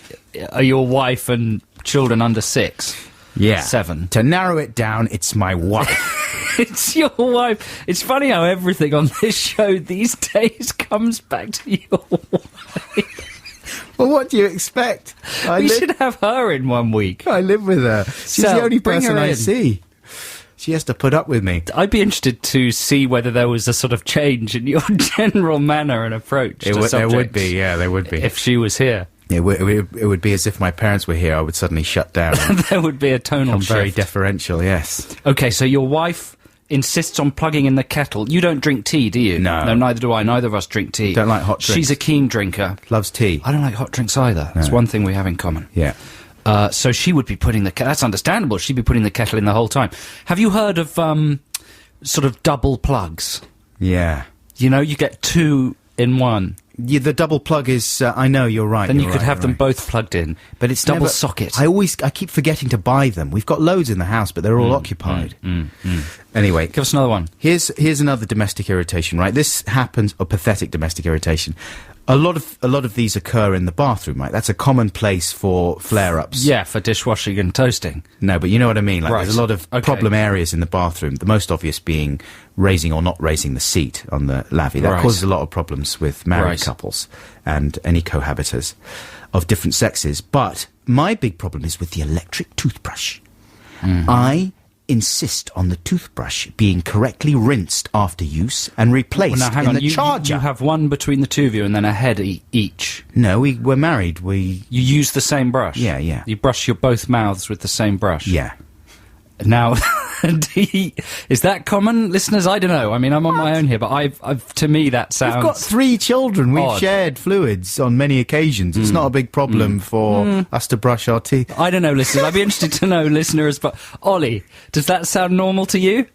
are your wife and children under 6. Yeah. 7. To narrow it down, it's my wife. It's your wife. It's funny how everything on this show these days comes back to your wife. Well, what do you expect? We should have her in one week. I live with her. She's So, the only bring person her I in. see. She has to put up with me. I'd be interested to see whether there was a sort of change in your general manner and approach to There would subjects be, yeah, there would be. if she was here. It would be as if my parents were here. I would suddenly shut down. There would be a tonal I'm very shift. deferential, yes. Okay, so your wife insists on plugging in the kettle. You don't drink tea, do you? No. No, neither do I. Neither of us drink tea. Don't like hot drinks. She's a keen drinker. Loves tea. I don't like hot drinks either. That's one thing we have in common. Yeah. So she would be putting the kettle... That's understandable. She'd be putting the kettle in the whole time. Have you heard of sort of double plugs? Yeah. You know, you get 2 in 1. Yeah, the double plug is... I know, you're right. Then you you're could right, have you're them right. both plugged in. But it's double never- socket. I keep forgetting to buy them. We've got loads in the house, but they're all occupied. Anyway, Give us another one. here's another domestic irritation, right? This happens, or pathetic domestic irritation. A lot of these occur in the bathroom, right? That's a common place for flare-ups. Yeah, for dishwashing and toasting. No, but you know what I mean. Like, Right. there's a lot of Okay. problem areas in the bathroom. The most obvious being raising or not raising the seat on the lavvy. That Right. causes a lot of problems with married Right. couples and any cohabitors of different sexes. But my big problem is with the electric toothbrush. Mm-hmm. I insist on the toothbrush being correctly rinsed after use and replaced Well, now, hang in on. the charger. You have one between the two of you and then a head each. No, we're married. You use the same brush. Yeah, yeah. You brush your both mouths with the same brush. Yeah. Now, is that common, listeners? I don't know. I mean, I'm on my own here, but I've to me that sounds. We've got 3 children. We've odd. shared fluids on many occasions. It's not a big problem for us to brush our teeth. I don't know, listeners. I'd be interested to know, listeners. But Ollie, does that sound normal to you?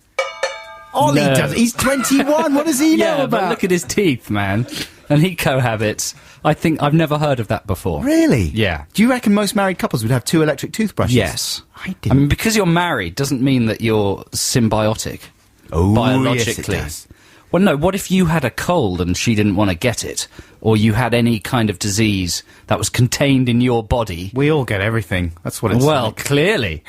Ollie No. does. He's 21. What does he know Yeah, about? but look at his teeth, man. And he cohabits. I think I've never heard of that before. Really? Yeah. Do you reckon most married couples would have 2 electric toothbrushes? Yes. I I didn't. mean, because you're married doesn't mean that you're symbiotic. Oh, biologically. yes, it does. Well, no, what if you had a cold and she didn't want to get it? Or you had any kind of disease that was contained in your body? We all get everything. That's what it's Well, like. clearly.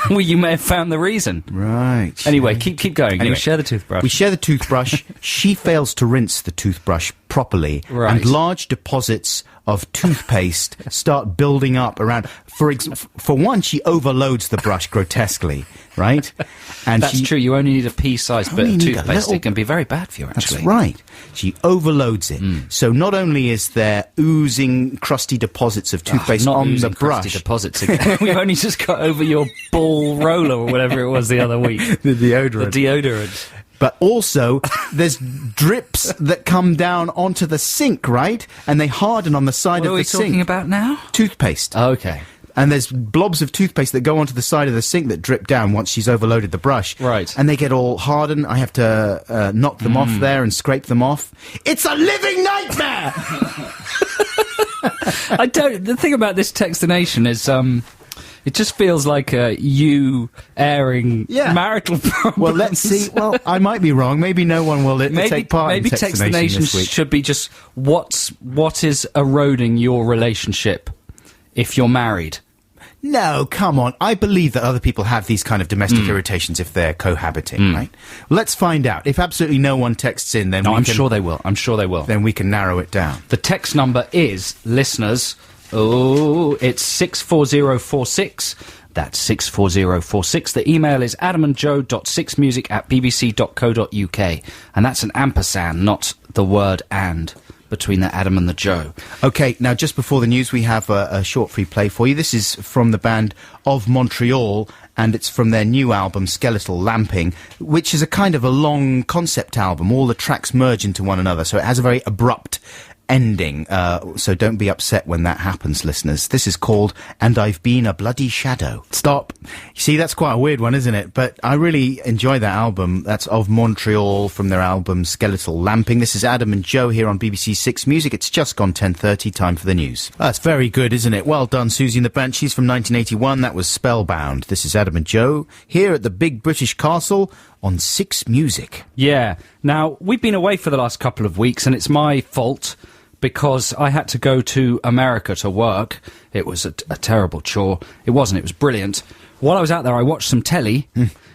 Well, you may have found the reason. Right. Anyway, keep going. You Anyway, share the toothbrush. We share the toothbrush. She fails to rinse the toothbrush properly, Right. and large deposits of toothpaste start building up around. For one, she overloads the brush grotesquely, right? And That's she, true. You only need a pea-sized bit Only of need a toothpaste. little- It can be very bad for you, That's actually. right. She overloads it. So not only only is there oozing, crusty deposits of toothpaste Not on the using crusty brush, deposits again. We've only just got over your ball roller or whatever it was the other week. the deodorant. The deodorant. But also, there's drips that come down onto the sink, right? And they harden on the side What of are the we sink. talking about now? Toothpaste. Okay. And there's blobs of toothpaste that go onto the side of the sink that drip down once she's overloaded the brush. Right. And they get all hardened. I have to knock them off there and scrape them off. It's a living nightmare! The thing about this Textination is, it just feels like you airing Yeah. marital problems. Well, let's see. Well, I might be wrong. Maybe no one will take part in Textination this week. should be just what is eroding your relationship if you're married. No, come on. I believe that other people have these kind of domestic irritations if they're cohabiting, right? Let's find out. If absolutely no one texts in, then I'm sure they will. I'm sure they will. Then we can narrow it down. The text number is, listeners, it's 64046. That's 64046. The email is adamandjoe.6music@bbc.co.uk. And that's an ampersand, not the word and, between the Adam and the Joe. Okay, now just before the news, we have a short free play for you. This is from the band of Montreal, and it's from their new album, Skeletal Lamping, which is a kind of a long concept album. All the tracks merge into one another, so it has a very abrupt ending, so don't be upset when that happens, listeners. This is called And I've Been a Bloody Shadow. Stop. You see, that's quite a weird one, isn't it? But I really enjoy that album. That's of Montreal from their album Skeletal Lamping. This is Adam and Joe here on BBC Six Music. It's just gone 10:30, time for the news. That's very good, isn't it? Well done, Susie and the Banshees from 1981. That was Spellbound. This is Adam and Joe here at the Big British Castle on Six Music. Yeah. Now, we've been away for the last couple of weeks, and it's my fault because I had to go to America to work. It was a terrible chore. It wasn't. It was brilliant. While I was out there, I watched some telly,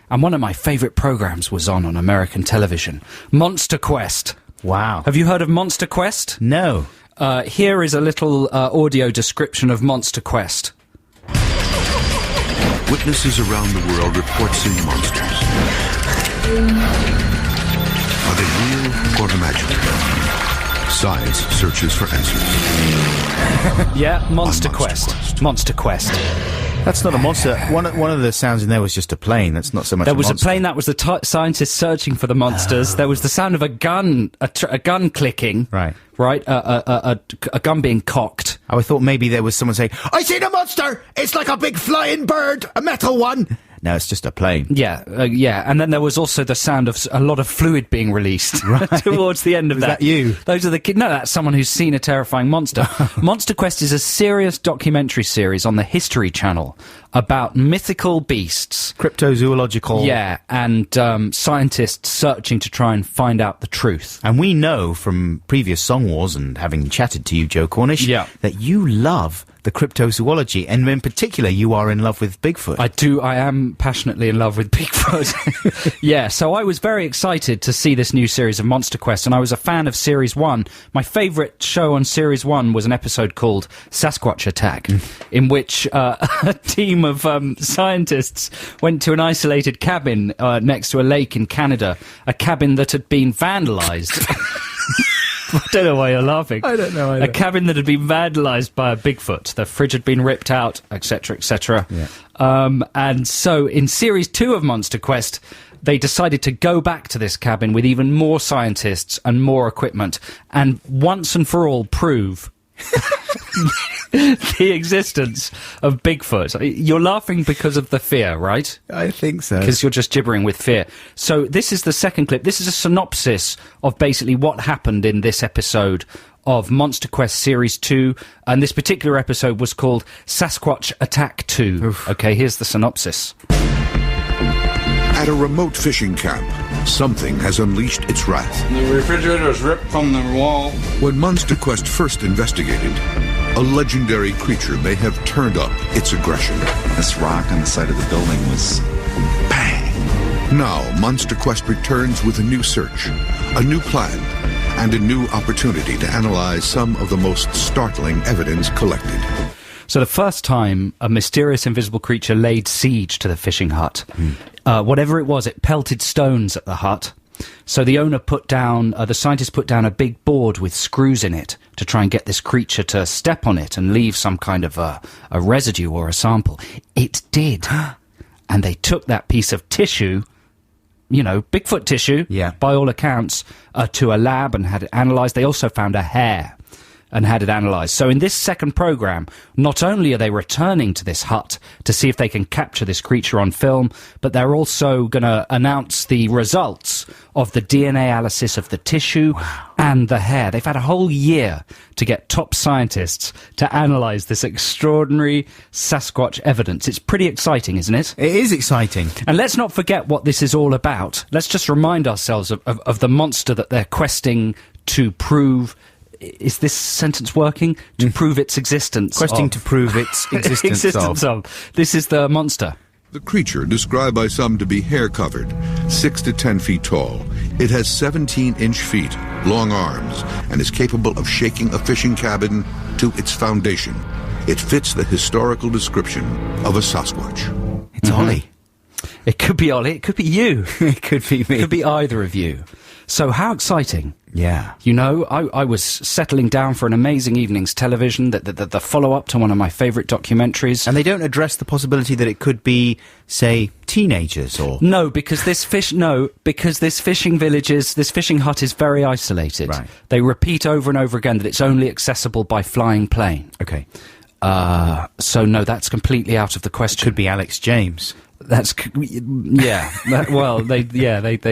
and one of my favourite programmes was on American television. Monster Quest. Wow. Have you heard of Monster Quest? No. Here is a little audio description of Monster Quest. Witnesses around the world report seeing monsters. Are they real or imaginary? Science searches for answers. Yeah, Monster Monster Quest. Quest. Monster Quest. That's not a monster. One of the sounds in there was just a plane. That's not so much There a was monster. a plane that was the scientists searching for the monsters. There was the sound of a gun, a gun clicking. Right. Right. A gun being cocked. I thought maybe there was someone saying, I seen a monster! It's like a big flying bird! A metal one! No, it's just a plane. Yeah, yeah. And then there was also the sound of a lot of fluid being released towards the end of Was that you? Those are the kids. No, that's someone who's seen a terrifying monster. Monster Quest is a serious documentary series on the History Channel about mythical beasts. Cryptozoological. Yeah, and scientists searching to try and find out the truth. And we know from previous Song Wars and having chatted to you, Joe Cornish, Yeah. that you love the cryptozoology, and in particular, you are in love with Bigfoot. I am passionately in love with Bigfoot. Yeah, so I was very excited to see this new series of Monster Quest, and I was a fan of Series 1. My favourite show on Series 1 was an episode called Sasquatch Attack, in which a team of scientists went to an isolated cabin next to a lake in Canada, a cabin that had been vandalised. I don't know why you're laughing. I don't know either. A cabin that had been vandalised by a Bigfoot. The fridge had been ripped out, etc., etc. Yeah. And so in Series 2 of Monster Quest, they decided to go back to this cabin with even more scientists and more equipment and once and for all prove the existence of Bigfoot. You're laughing because of the fear, right? I think so. Because you're just gibbering with fear. So this is the second clip. This is a synopsis of basically what happened in this episode of Monster Quest Series 2, and this particular episode was called Sasquatch Attack 2. Oof. Okay, here's the synopsis. At a remote fishing camp, something has unleashed its wrath. The refrigerator was ripped from the wall. When Monster Quest first investigated, a legendary creature may have turned up its aggression. This rock on the side of the building was Bang! Now, Monster Quest returns with a new search, a new plan, and a new opportunity to analyze some of the most startling evidence collected. So the first time a mysterious invisible creature laid siege to the fishing hut, whatever it was, it pelted stones at the hut. So the owner the scientist put down a big board with screws in it to try and get this creature to step on it and leave some kind of a residue or a sample. It did. And they took that piece of tissue, Bigfoot tissue, by all accounts, to a lab and had it analysed. They also found a hair and had it analysed. So in this second programme, not only are they returning to this hut to see if they can capture this creature on film, but they're also going to announce the results of the DNA analysis of the tissue and the hair. They've had a whole year to get top scientists to analyse this extraordinary Sasquatch evidence. It's pretty exciting, isn't it? It is exciting. And let's not forget what this is all about. Let's just remind ourselves of the monster that they're questing to prove. Is this sentence working? To prove its existence. Questing to prove its existence of. This is the monster. The creature, described by some to be hair-covered, 6 to 10 feet tall. It has 17-inch feet, long arms, and is capable of shaking a fishing cabin to its foundation. It fits the historical description of a Sasquatch. It's Ollie. It could be Ollie. It could be you. It could be me. It could be either of you. So how exciting. Yeah. I was settling down for an amazing evening's television, the follow-up to one of my favourite documentaries. And they don't address the possibility that it could be, say, teenagers or... No, because this fishing hut is very isolated. Right. They repeat over and over again that it's only accessible by flying plane. Okay. So no, that's completely out of the question. Could be Alex James. They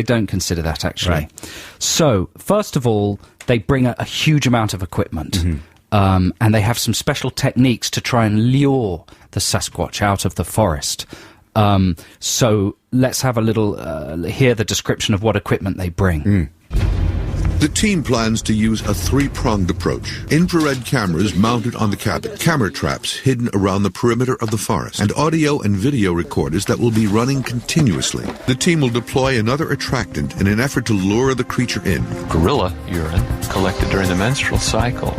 don't consider that, actually. Right. So, first of all, they bring a huge amount of equipment, and they have some special techniques to try and lure the Sasquatch out of the forest. So, let's have a little, hear the description of what equipment they bring. The team plans to use a three-pronged approach. Infrared cameras mounted on the cabin, camera traps hidden around the perimeter of the forest, and audio and video recorders that will be running continuously. The team will deploy another attractant in an effort to lure the creature in. Gorilla urine collected during the menstrual cycle.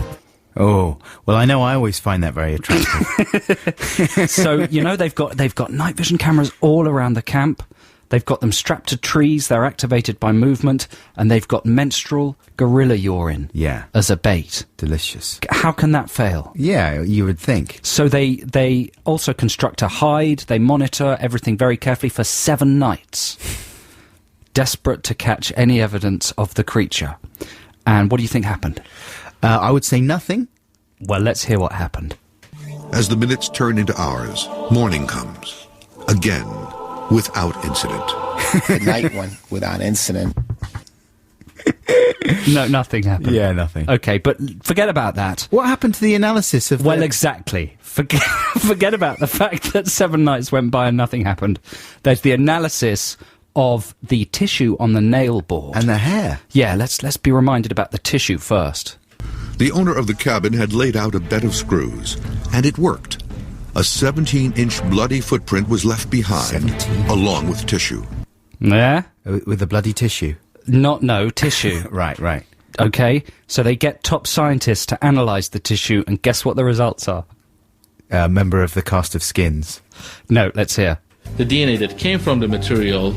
Oh, well, I know I always find that very attractive. So, they've got night vision cameras all around the camp. They've got them strapped to trees, they're activated by movement, and they've got menstrual gorilla urine as a bait. Delicious. How can that fail? Yeah, you would think. So they also construct a hide, they monitor everything very carefully for 7 nights, desperate to catch any evidence of the creature. And what do you think happened? I would say nothing. Well, let's hear what happened. As the minutes turn into hours, morning comes. Again. Without incident. The night went without incident. No, nothing happened. Yeah, nothing. Okay, but forget about that. What happened to the analysis of... Well, exactly. Forget about the fact that 7 nights went by and nothing happened. There's the analysis of the tissue on the nail board. And the hair. Yeah, let's be reminded about the tissue first. The owner of the cabin had laid out a bed of screws, and it worked. A 17-inch bloody footprint was left behind, along with tissue. Yeah? With the bloody tissue? No, tissue. Right. Okay, so they get top scientists to analyse the tissue, and guess what the results are? A member of the cast of Skins. No, let's hear. The DNA that came from the material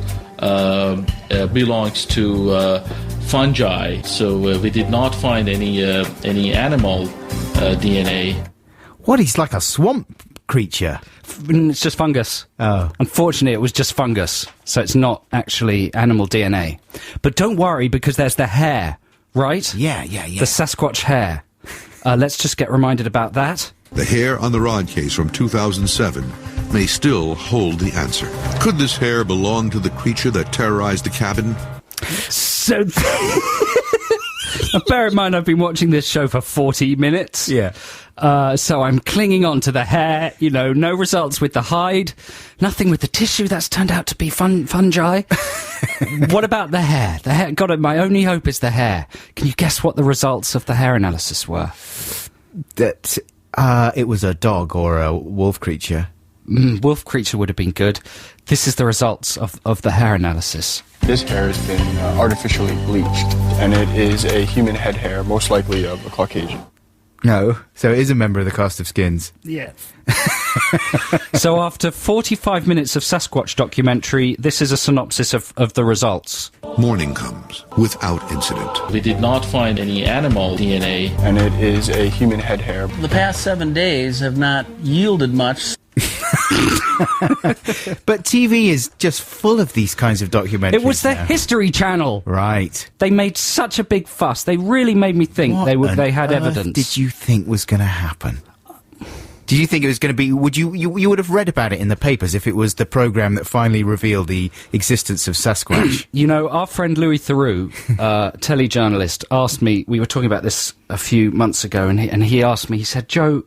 belongs to fungi, so we did not find any animal DNA. What, he's like a swamp creature? It's just fungus. Oh. Unfortunately, it was just fungus, so it's not actually animal DNA. But don't worry, because there's the hair, right? Yeah. The Sasquatch hair. Let's just get reminded about that. The hair on the rod case from 2007 may still hold the answer. Could this hair belong to the creature that terrorized the cabin? So... Bear in mind, I've been watching this show for 40 minutes. Yeah. So I'm clinging on to the hair, no results with the hide, nothing with the tissue. That's turned out to be fungi. What about the hair? The hair, my only hope is the hair. Can you guess what the results of the hair analysis were? That it was a dog or a wolf creature. Wolf creature would have been good. This is the results of the hair analysis. This hair has been artificially bleached, and it is a human head hair, most likely of a Caucasian. No, so it is a member of the cast of Skins. Yes. So after 45 minutes of Sasquatch documentary, this is a synopsis of the results. Morning comes without incident. We did not find any animal DNA. And it is a human head hair. The past 7 days have not yielded much. But TV is just full of these kinds of documentaries. It was the now. History Channel. Right. They made such a big fuss. They really made me think they had evidence. Did you think was going to happen? Did you think it was going to be... You would have read about it in the papers if it was the programme that finally revealed the existence of Sasquatch. You know, our friend Louis Theroux, telejournalist, asked me... We were talking about this a few months ago, and he asked me, he said, Joe,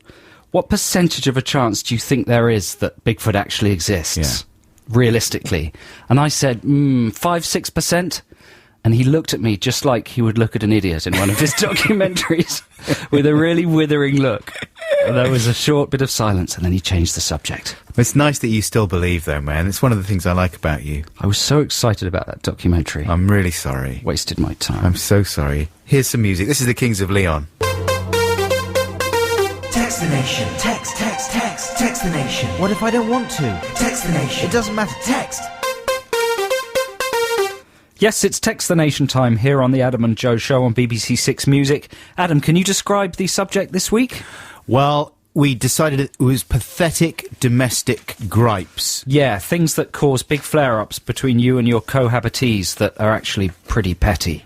what percentage of a chance do you think there is that Bigfoot actually exists, realistically? And I said, 5-6%. And he looked at me just like he would look at an idiot in one of his documentaries, with a really withering look. And there was a short bit of silence, and then he changed the subject. It's nice that you still believe, though, man. It's one of the things I like about you. I was so excited about that documentary. I'm really sorry. Wasted my time. I'm so sorry. Here's some music. This is the Kings of Leon. Text the nation. Text the nation. What if I don't want to? Text the nation. It doesn't matter. Text. Yes, it's Text the Nation time here on the Adam and Joe Show on BBC Six Music. Adam, can you describe the subject this week? Well, we decided it was pathetic domestic gripes. Yeah, things that cause big flare-ups between you and your cohabitees that are actually pretty petty.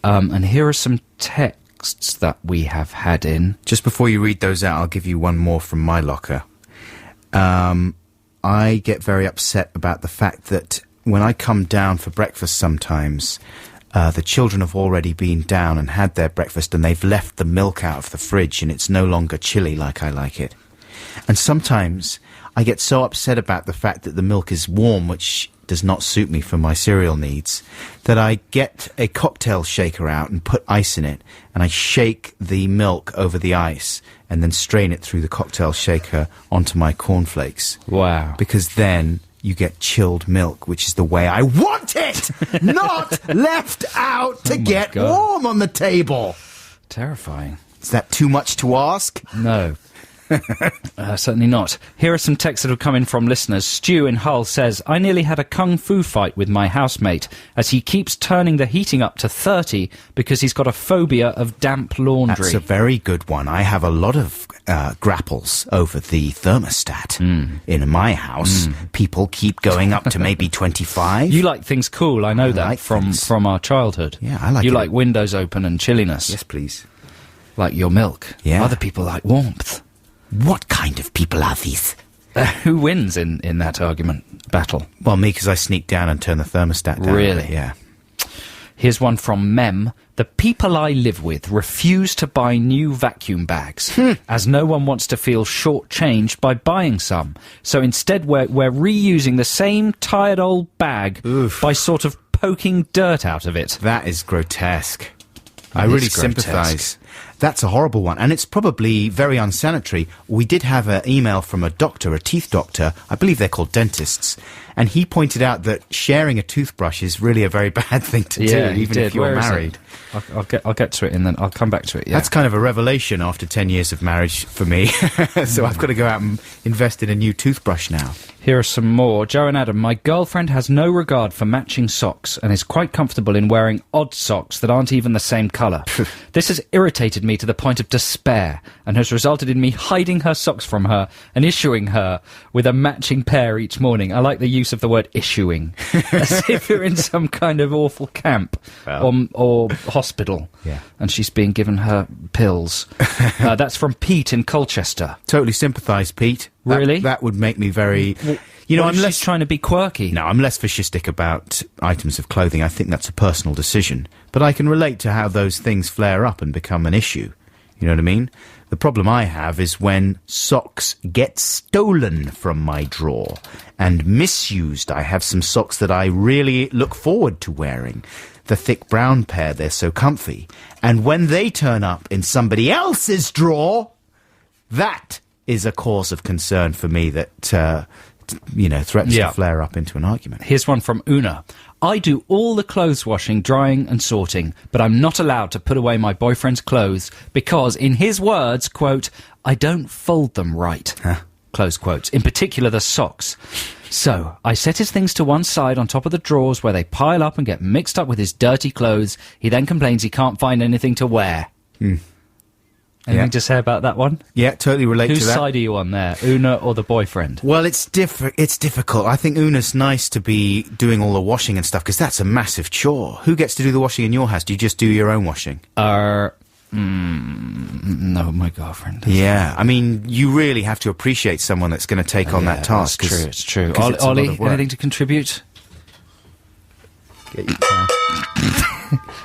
And here are some texts that we have had in. Just before you read those out, I'll give you one more from my locker. I get very upset about the fact that when I come down for breakfast sometimes, the children have already been down and had their breakfast, and they've left the milk out of the fridge and it's no longer chilly like I like it. And sometimes I get so upset about the fact that the milk is warm, which does not suit me for my cereal needs, that I get a cocktail shaker out and put ice in it, and I shake the milk over the ice and then strain it through the cocktail shaker onto my cornflakes. Wow. Because then you get chilled milk, which is the way I want it! Not left out to get warm on the table! Terrifying. Is that too much to ask? No. Certainly not. Here are some texts that have come in from listeners. Stu in Hull says, I nearly had a kung fu fight with my housemate as he keeps turning the heating up to 30 because he's got a phobia of damp laundry. That's a very good one. I have a lot of grapples over the thermostat in my house. People keep going up to maybe 25. You like things cool, I know that, from our childhood. Yeah, I like You it. like windows open and chilliness. Yes, please. Like your milk. Yeah. Other people like warmth. What kind of people are these? Who wins in that argument battle? Well, me, because I sneak down and turn the thermostat down. Really? Yeah. Here's one from Mem. The people I live with refuse to buy new vacuum bags, as no one wants to feel shortchanged by buying some. So instead we're reusing the same tired old bag by sort of poking dirt out of it. That is grotesque. I really sympathise. That's a horrible one, and it's probably very unsanitary. We did have an email from a doctor, a teeth doctor, I believe they're called dentists, and he pointed out that sharing a toothbrush is really a very bad thing to do, even if you're married. I'll get to it, and then I'll come back to it. Yeah. That's kind of a revelation after 10 years of marriage for me, so I've got to go out and invest in a new toothbrush now. Here are some more. Joe and Adam, my girlfriend has no regard for matching socks and is quite comfortable in wearing odd socks that aren't even the same colour. This has irritated me to the point of despair and has resulted in me hiding her socks from her and issuing her with a matching pair each morning. I like the use of the word issuing, as if you're in some kind of awful camp or hospital, and she's being given her pills. That's from Pete in Colchester. Totally sympathise, Pete. Really? That would make me very... I'm less trying to be quirky. No, I'm less fascistic about items of clothing. I think that's a personal decision. But I can relate to how those things flare up and become an issue. You know what I mean? The problem I have is when socks get stolen from my drawer and misused. I have some socks that I really look forward to wearing. The thick brown pair, they're so comfy. And when they turn up in somebody else's drawer, that is a cause of concern for me that threatens to flare up into an argument. Here's one from Una. I do all the clothes washing, drying and sorting, but I'm not allowed to put away my boyfriend's clothes because, in his words, quote, I don't fold them right. Close quotes. In particular, the socks. So, I set his things to one side on top of the drawers where they pile up and get mixed up with his dirty clothes. He then complains he can't find anything to wear. Anything to say about that one? Yeah, totally relate to that. Whose side are you on there, Una or the boyfriend? Well, it's difficult. I think Una's nice to be doing all the washing and stuff, because that's a massive chore. Who gets to do the washing in your house? Do you just do your own washing? No, my girlfriend does. Yeah, I mean, you really have to appreciate someone that's going to take on that task. It's true. Ollie, anything to contribute?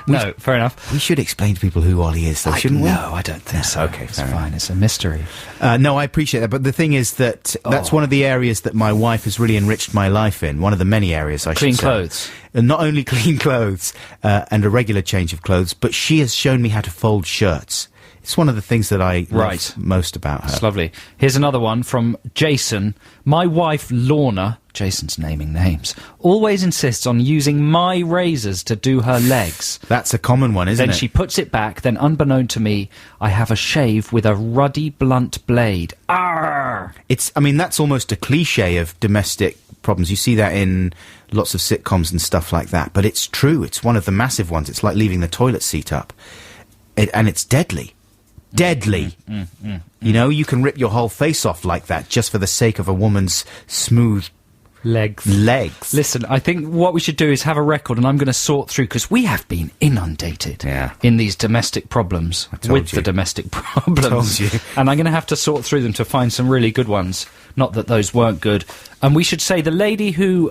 No, fair enough. We should explain to people who Ollie is, though, shouldn't we? No, I don't think so. Okay, it's fine. It's a mystery. No, I appreciate that. But the thing is that that's one of the areas that my wife has really enriched my life in. One of the many areas, I should say. Clean clothes. And not only clean clothes and a regular change of clothes, but she has shown me how to fold shirts. It's one of the things that I love most about her. It's lovely. Here's another one from Jason. My wife, Lorna, Jason's naming names, always insists on using my razors to do her legs. That's a common one, isn't it? Then she puts it back, then unbeknown to me, I have a shave with a ruddy, blunt blade. Arrgh! That's almost a cliche of domestic problems. You see that in lots of sitcoms and stuff like that. But it's true. It's one of the massive ones. It's like leaving the toilet seat up. And it's deadly. Deadly. You know, you can rip your whole face off like that just for the sake of a woman's smooth legs. Listen, I think what we should do is have a record, and I'm going to sort through, because we have been inundated in these domestic problems the domestic problems. And I'm going to have to sort through them to find some really good ones. Not that those weren't good. And we should say the lady who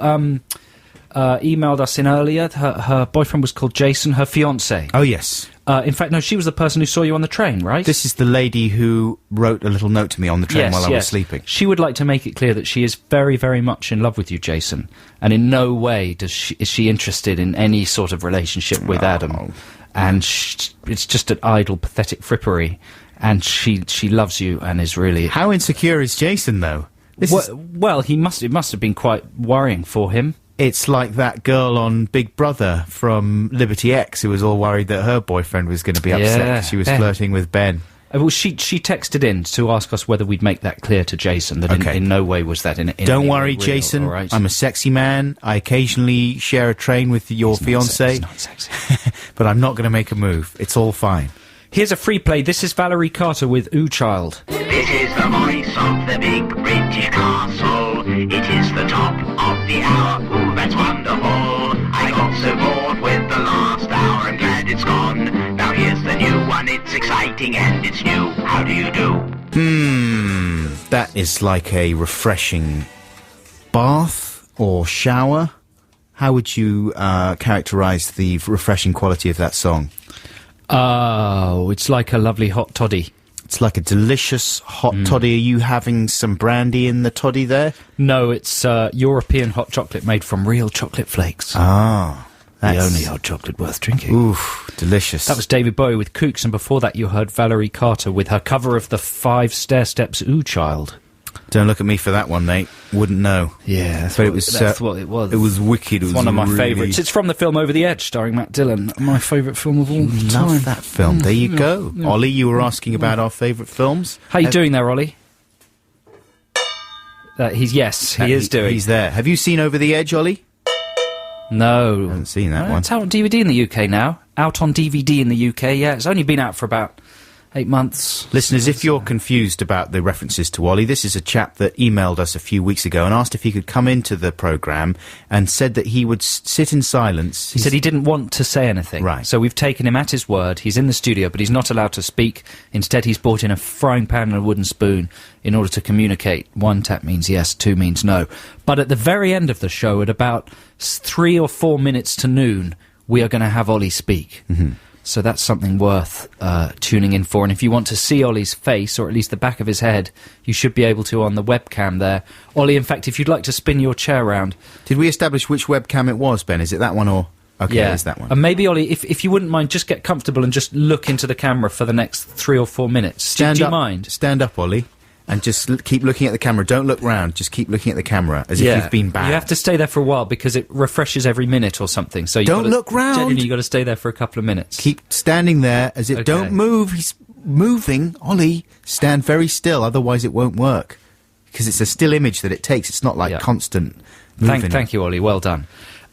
emailed us in earlier, her boyfriend was called Jason, her fiancé. Oh, yes. In fact, no, she was the person who saw you on the train, right? This is the lady who wrote a little note to me on the train while I was sleeping. She would like to make it clear that she is very, very much in love with you, Jason, and in no way is she interested in any sort of relationship with Adam. And it's just an idle, pathetic frippery, and she loves you and is really... How insecure is Jason, though? Well, it must have been quite worrying for him. It's like that girl on Big Brother from Liberty X who was all worried that her boyfriend was going to be upset because she was flirting with Ben. Well, she texted in to ask us whether we'd make that clear to Jason, that in no way was that in Don't worry, Jason. Right? I'm a sexy man. I occasionally share a train with your fiancé. He's not sexy. But I'm not going to make a move. It's all fine. Here's a free play. This is Valerie Carter with Ooh Child. This is the voice of the big British castle. It is the top of the hour. Ooh, that's wonderful. I got so bored with the last hour and glad it's gone. Now here's the new one. It's exciting and it's new. How do you do? That is like a refreshing bath or shower. How would you characterise the refreshing quality of that song? Oh, it's like a lovely hot toddy. It's like a delicious hot toddy. Are you having some brandy in the toddy there? No, it's European hot chocolate made from real chocolate flakes. Ah. The only hot chocolate worth drinking. Oof, delicious. That was David Bowie with Kooks, and before that you heard Valerie Carter with her cover of the 5 Stair Steps Ooh Child. Don't look at me for that one, mate. Wouldn't know. Yeah, that's what it was. It was wicked. It was one of my favourites. It's from the film Over the Edge, starring Matt Dillon. My favourite film of all time. Love that film. There you go. Yeah. Ollie, you were asking about our favourite films. How you doing there, Ollie? He is doing. He's there. Have you seen Over the Edge, Ollie? No. I haven't seen that one. It's out on DVD in the UK now. Out on DVD in the UK, yeah. It's only been out for about 8 months. Listeners, if you're confused about the references to Ollie, this is a chap that emailed us a few weeks ago and asked if he could come into the programme and said that he would sit in silence. He said he didn't want to say anything. Right. So we've taken him at his word. He's in the studio, but he's not allowed to speak. Instead, he's brought in a frying pan and a wooden spoon in order to communicate. 1 tap means yes, 2 means no. But at the very end of the show, at about 3 or 4 minutes to noon, we are going to have Ollie speak. Mm-hmm. So that's something worth tuning in for. And if you want to see Ollie's face, or at least the back of his head, you should be able to on the webcam there. Ollie, in fact, if you'd like to spin your chair round... Did we establish which webcam it was, Ben? Is it that one or... Okay, yeah, it's that one. And maybe, Ollie, if you wouldn't mind, just get comfortable and just look into the camera for the next 3 or 4 minutes. Do you mind? Stand up, Ollie. and just keep looking at the camera. Don't look round. Just keep looking at the camera as if you've been bad. You have to stay there for a while because it refreshes every minute or something. So don't look round. Generally, you've got to stay there for a couple of minutes. Keep standing there as if don't move. He's moving. Ollie, stand very still, otherwise it won't work. Because it's a still image that it takes. It's not like constant moving. Thank you, Ollie. Well done.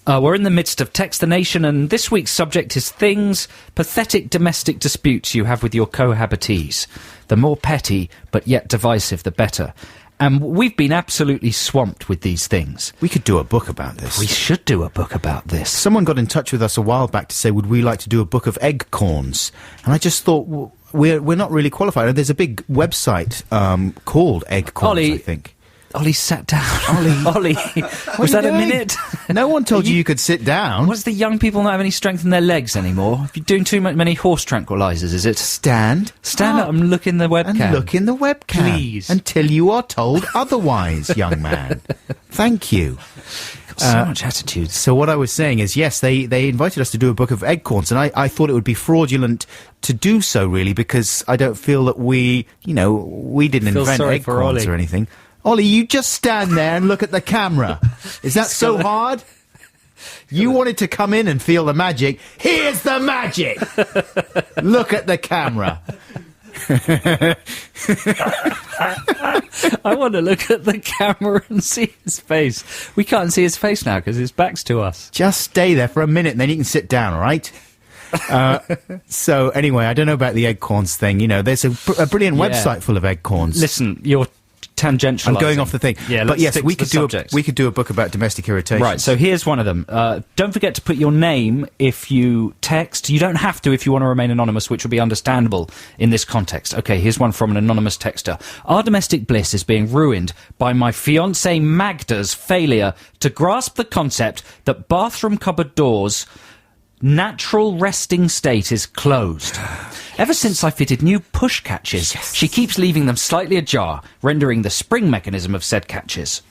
We're in the midst of Text the Nation, and this week's subject is things, pathetic domestic disputes you have with your cohabitees. The more petty, but yet divisive, the better. And we've been absolutely swamped with these things. We could do a book about this. We should do a book about this. Someone got in touch with us a while back to say, would we like to do a book of egg corns? And I just thought, well, we're not really qualified. There's a big website called Egg Corns, Ollie, I think. Ollie sat down. Ollie, was that a minute? No one told you could sit down. What's the young people not have any strength in their legs anymore? You're doing too many horse tranquilizers, is it? Stand up and look in the webcam. And look in the webcam. Please. Until you are told otherwise, young man. Thank you. So much attitude. So what I was saying is, yes, they invited us to do a book of egg corns, and I thought it would be fraudulent to do so, really, because I don't feel that we didn't invent egg corns or anything. Ollie, you just stand there and look at the camera. Is that so hard? You wanted to come in and feel the magic. Here's the magic! Look at the camera. I want to look at the camera and see his face. We can't see his face now because his back's to us. Just stay there for a minute and then you can sit down, all right? So, anyway, I don't know about the egg corns thing. There's a brilliant website full of egg corns. Listen, you're tangentializing. I'm going off the thing. Yeah, but yes, we could do a book about domestic irritation. Right, so here's one of them. Don't forget to put your name if you text. You don't have to if you want to remain anonymous, which would be understandable in this context. Okay, here's one from an anonymous texter. Our domestic bliss is being ruined by my fiancée Magda's failure to grasp the concept that bathroom cupboard doors' natural resting state is closed. Ever since I fitted new push catches, she keeps leaving them slightly ajar, rendering the spring mechanism of said catches.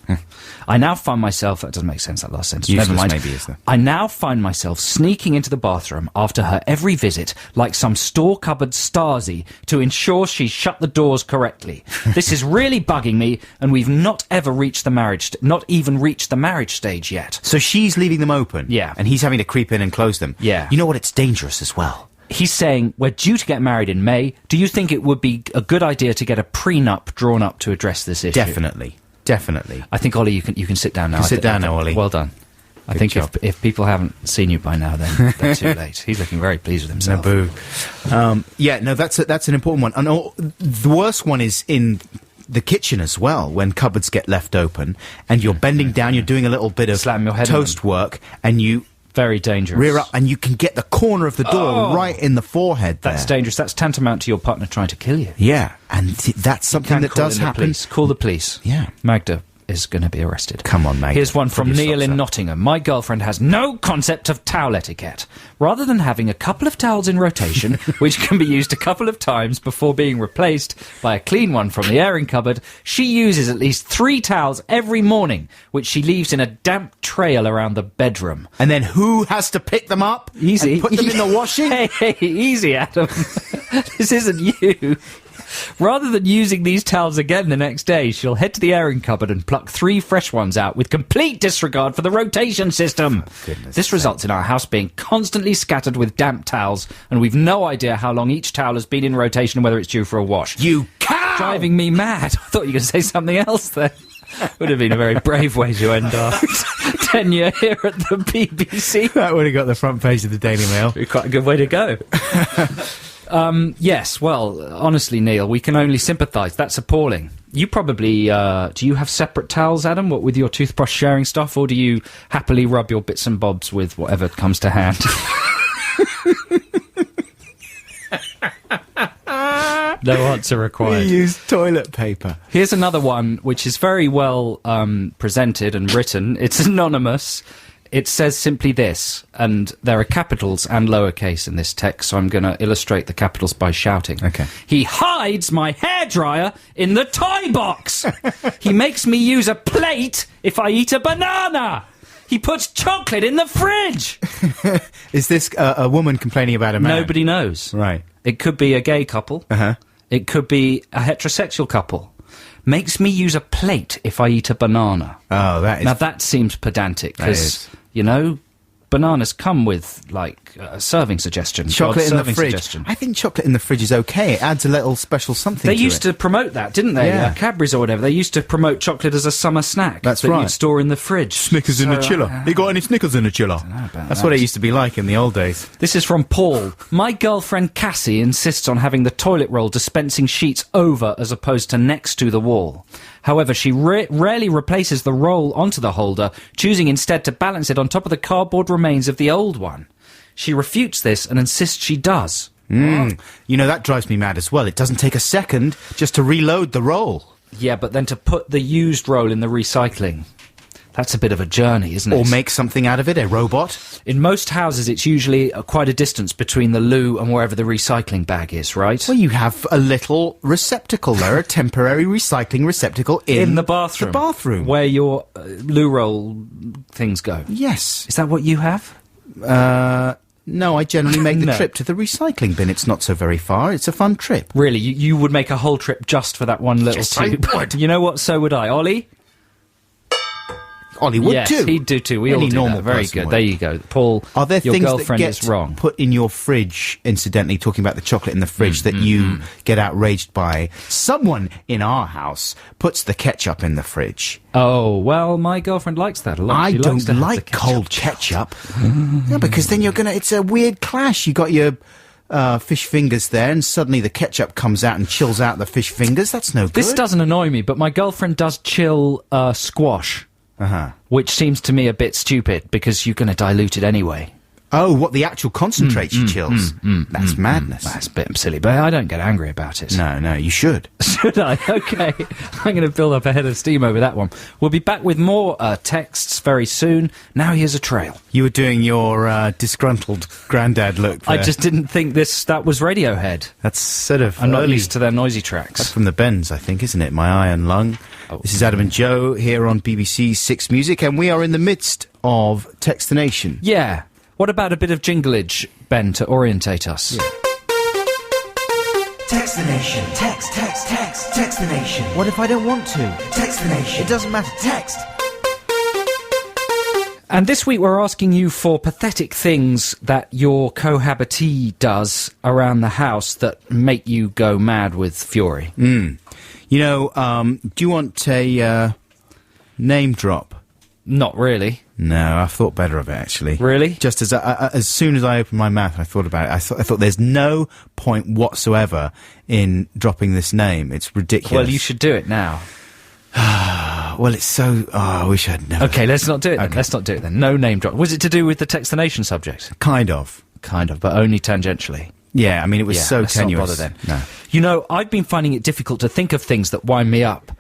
I now find myself... That doesn't make sense, that last sentence. Never mind. Maybe, is there? I now find myself sneaking into the bathroom after her every visit, like some store cupboard Stasi, to ensure she shut the doors correctly. This is really bugging me, and we've not even reached the marriage stage yet. So she's leaving them open? Yeah. And he's having to creep in and close them? Yeah. You know what? It's dangerous as well. He's saying, we're due to get married in May. Do you think it would be a good idea to get a prenup drawn up to address this issue? Definitely. I think, Ollie, you can sit down now. Sit down now, Ollie. Well done. I think if people haven't seen you by now, then they're too late. He's looking very pleased with himself. No, boo. That's an important one. And the worst one is in the kitchen as well, when cupboards get left open and you're bending down, you're doing a little bit of Slam your head toast work, and you... Very dangerous. Rear up, and you can get the corner of the door right in the forehead there. That's dangerous. That's tantamount to your partner trying to kill you. Yeah, and that's something that does happen. Call the police. Yeah. Magda is going to be arrested. Come on, Magda. Here's one from Neil in Nottingham. My girlfriend has no concept of towel etiquette. Rather than having a couple of towels in rotation, which can be used a couple of times before being replaced by a clean one from the airing cupboard, she uses at least 3 towels every morning, which she leaves in a damp trail around the bedroom. And then who has to pick them up? Easy. And put them in the washing? Hey, easy, Adam. This isn't you. Rather than using these towels again the next day, she'll head to the airing cupboard and pluck 3 fresh ones out with complete disregard for the rotation system. This results in our house being constantly scattered with damp towels, and we've no idea how long each towel has been in rotation and whether it's due for a wash. You cow! Driving me mad. I thought you were going to say something else there. Would have been a very brave way to end our tenure here at the BBC. That would have got the front page of the Daily Mail. Be quite a good way to go. Yes, well, honestly, Neil, we can only sympathise. That's appalling. You probably, do you have separate towels, Adam, with your toothbrush sharing stuff, or do you happily rub your bits and bobs with whatever comes to hand? No answer required. We use toilet paper. Here's another one, which is very well presented and written. It's anonymous. It says simply this, and there are capitals and lowercase in this text, so I'm going to illustrate the capitals by shouting. Okay. He hides my hairdryer in the toy box. He makes me use a plate if I eat a banana. He puts chocolate in the fridge. Is this a woman complaining about a man? Nobody knows. Right. It could be a gay couple. Uh-huh. It could be a heterosexual couple. makes me use a plate if I eat a banana. Oh, that is... Now, that seems pedantic, because, you know, bananas come with, like, a serving suggestion. Chocolate in the serving fridge. suggestion. I think chocolate in the fridge is okay. It adds a little special something They to used it. to promote that, didn't they? Yeah. Cadbury's or whatever. They used to promote chocolate as a summer snack. That's that right. you'd store in the fridge. Snickers in the chiller. You got any Snickers in the chiller? That's what it used to be like in the old days. This is from Paul. My girlfriend Cassie insists on having the toilet roll dispensing sheets over as opposed to next to the wall. However, she rarely replaces the roll onto the holder, choosing instead to balance it on top of the cardboard remains of the old one. She refutes this and insists she does. You know, that drives me mad as well. It doesn't take a second just to reload the roll. Yeah, but then to put the used roll in the recycling, that's a bit of a journey, isn't it? Or make something out of it, a robot. In most houses, it's usually quite a distance between the loo and wherever the recycling bag is, right? Well, you have a little receptacle there, a temporary recycling receptacle in the bathroom. The bathroom. Where your loo roll things go. Yes. Is that what you have? No, I generally make the trip to the recycling bin. It's not so very far. It's a fun trip. Really? You would make a whole trip just for that one little Yes, I tube? would. You know what? So would I. Ollie? Ollie would yes, too. he'd do too. We Any all do normal that. Very person good. would. There you go. Paul, Are there your things girlfriend that get is wrong. put in your fridge, incidentally, talking about the chocolate in the fridge, that you get outraged by? Someone in our house puts the ketchup in the fridge. Oh, well, my girlfriend likes that a lot. I She likes don't to have like the ketchup. cold ketchup. No, because then it's a weird clash. You got your fish fingers there, and suddenly the ketchup comes out and chills out the fish fingers. That's no good. This doesn't annoy me, but my girlfriend does chill squash, which seems to me a bit stupid, because you're going to dilute it anyway. Oh, what, the actual concentrate she chills? That's madness. That's a bit silly, but I don't get angry about it. No, you should. Should I? Okay. I'm going to build up a head of steam over that one. We'll be back with more texts very soon. Now here's a trail. You were doing your disgruntled granddad look there. I just didn't think that was Radiohead. That's sort of I'm not early. used to their noisy tracks. That's from the Bends, I think, isn't it? My Iron Lung. This is Adam and Joe here on BBC Six Music, and we are in the midst of Text the Nation. Yeah. What about a bit of jinglage, Ben, to orientate us? Yeah. Text the Nation. Text the Nation. What if I don't want to? Text the Nation. It doesn't matter. Text. And this week we're asking you for pathetic things that your cohabitee does around the house that make you go mad with fury. You know, do you want a name drop? Not really. No, I've thought better of it, actually. Really? Just as soon as I opened my mouth, I thought about it. I thought there's no point whatsoever in dropping this name. It's ridiculous. Well, you should do it now. Well, it's so... Oh, I wish I'd never... Okay, let's not do it then. Okay. Let's not do it then. No name drop. Was it to do with the Text the Nation subject? Kind of. Kind of, but only tangentially. Yeah, I mean, it was so let's not tenuous. bother then. No. You know, I've been finding it difficult to think of things that wind me up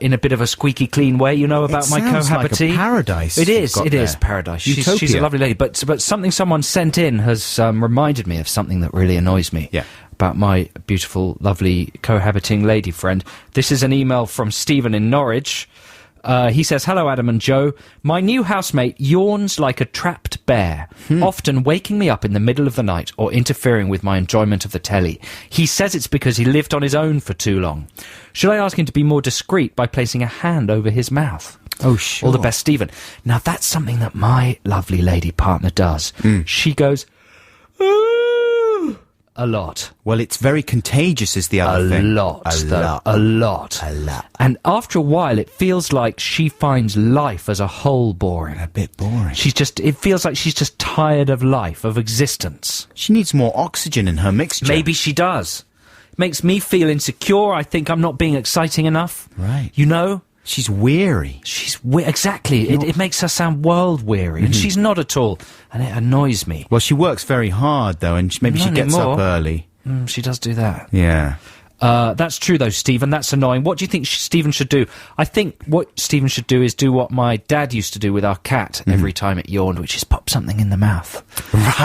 in a bit of a squeaky clean way, you know, about my sounds like a cohabitee. paradise It is, you've it got is there. paradise. She's Utopia. a lovely lady, but something someone sent in has reminded me of something that really annoys me. Yeah. About my beautiful, lovely cohabiting lady friend. This is an email from Stephen in Norwich. He says, "Hello, Adam and Joe. My new housemate yawns like a trapped bear, often waking me up in the middle of the night or interfering with my enjoyment of the telly. He says it's because he lived on his own for too long. Should I ask him to be more discreet by placing a hand over his mouth?" Oh, sure. All the best, Stephen. Now, that's something that my lovely lady partner does. She goes, "Ooh," a lot. Well, it's very contagious is the other thing. A lot. A lot. And after a while, it feels like she finds life as a whole boring. A bit boring. It feels like she's just tired of life, of existence. She needs more oxygen in her mixture. Maybe she does. Makes me feel insecure. I think I'm not being exciting enough. Right. You know? She's weary. Exactly. It makes her sound world weary, and she's not at all, and it annoys me. Well, she works very hard, though, and maybe she Not gets anymore. up early. She does do that. Yeah. That's true, though, Stephen. That's annoying. What do you think Stephen should do? I think what Stephen should do is do what my dad used to do with our cat every time it yawned, which is pop something in the mouth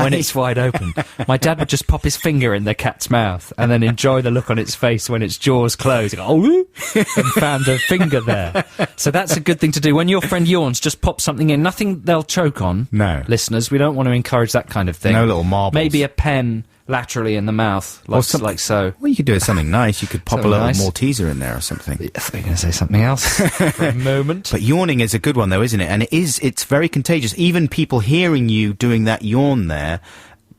when it's wide open. My dad would just pop his finger in the cat's mouth and then enjoy the look on its face when its jaws closed. Go, "Oh," and found a finger there. So that's a good thing to do. When your friend yawns, just pop something in. Nothing they'll choke on. No. Listeners, we don't want to encourage that kind of thing. No little marbles. Maybe a pen, laterally in the mouth, like, like so. Well, you could do something nice. You could pop a Something little nice. Malteser in there or something. I thought you were going to say something else for a moment. But yawning is a good one, though, isn't it? And it's very contagious. Even people hearing you doing that yawn there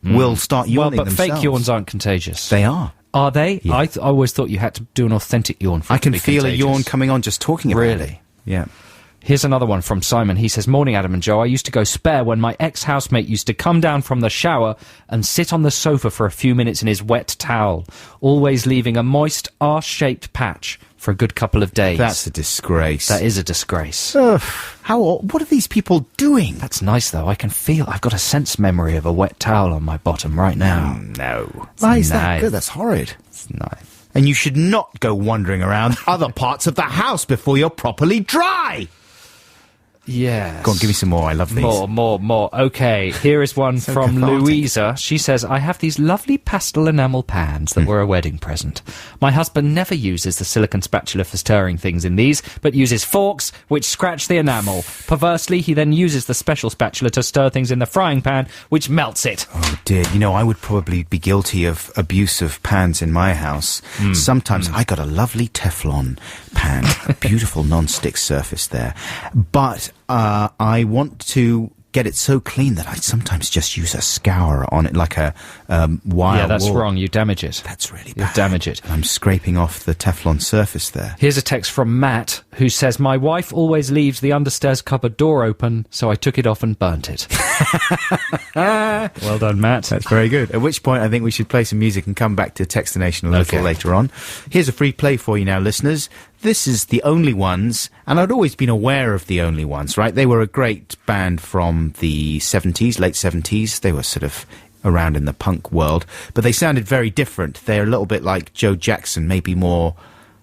will start yawning but themselves. fake yawns aren't contagious. They are. Are they? Yeah. I always thought you had to do an authentic yawn for it I can to be feel contagious. a yawn coming on just talking about it. Really? Yeah. Here's another one from Simon. He says, "Morning, Adam and Joe. I used to go spare when my ex-housemate used to come down from the shower and sit on the sofa for a few minutes in his wet towel, always leaving a moist, arse-shaped patch for a good couple of days." That's a disgrace. That is a disgrace. What are these people doing? That's nice, though. I've got a sense memory of a wet towel on my bottom right now. No. Why is that good? That's horrid. It's nice. And you should not go wandering around other parts of the house before you're properly dry. Yes. Go on, give me some more. I love these. More. Okay, here is one So from cathartic. Louisa. She says, "I have these lovely pastel enamel pans that were a wedding present. My husband never uses the silicone spatula for stirring things in these, but uses forks, which scratch the enamel. Perversely, he then uses the special spatula to stir things in the frying pan, which melts it." Oh dear, you know, I would probably be guilty of abuse of pans in my house. Sometimes I got a lovely Teflon pan, a beautiful non-stick surface there. But I want to get it so clean that I sometimes just use a scour on it, like a wire Yeah, that's wool. wrong. You damage it. That's really You bad. damage it. I'm scraping off the Teflon surface there. Here's a text from Matt, who says, "My wife always leaves the understairs cupboard door open, so I took it off and burnt it." Well done, Matt. That's very good. At which point I think we should play some music and come back to Text the Nation a little later on. Here's a free play for you now, listeners. This is The Only Ones, and I'd always been aware of The Only Ones, right? They were a great band from the 70s, late 70s. They were sort of around in the punk world, but they sounded very different. They're a little bit like Joe Jackson, maybe more...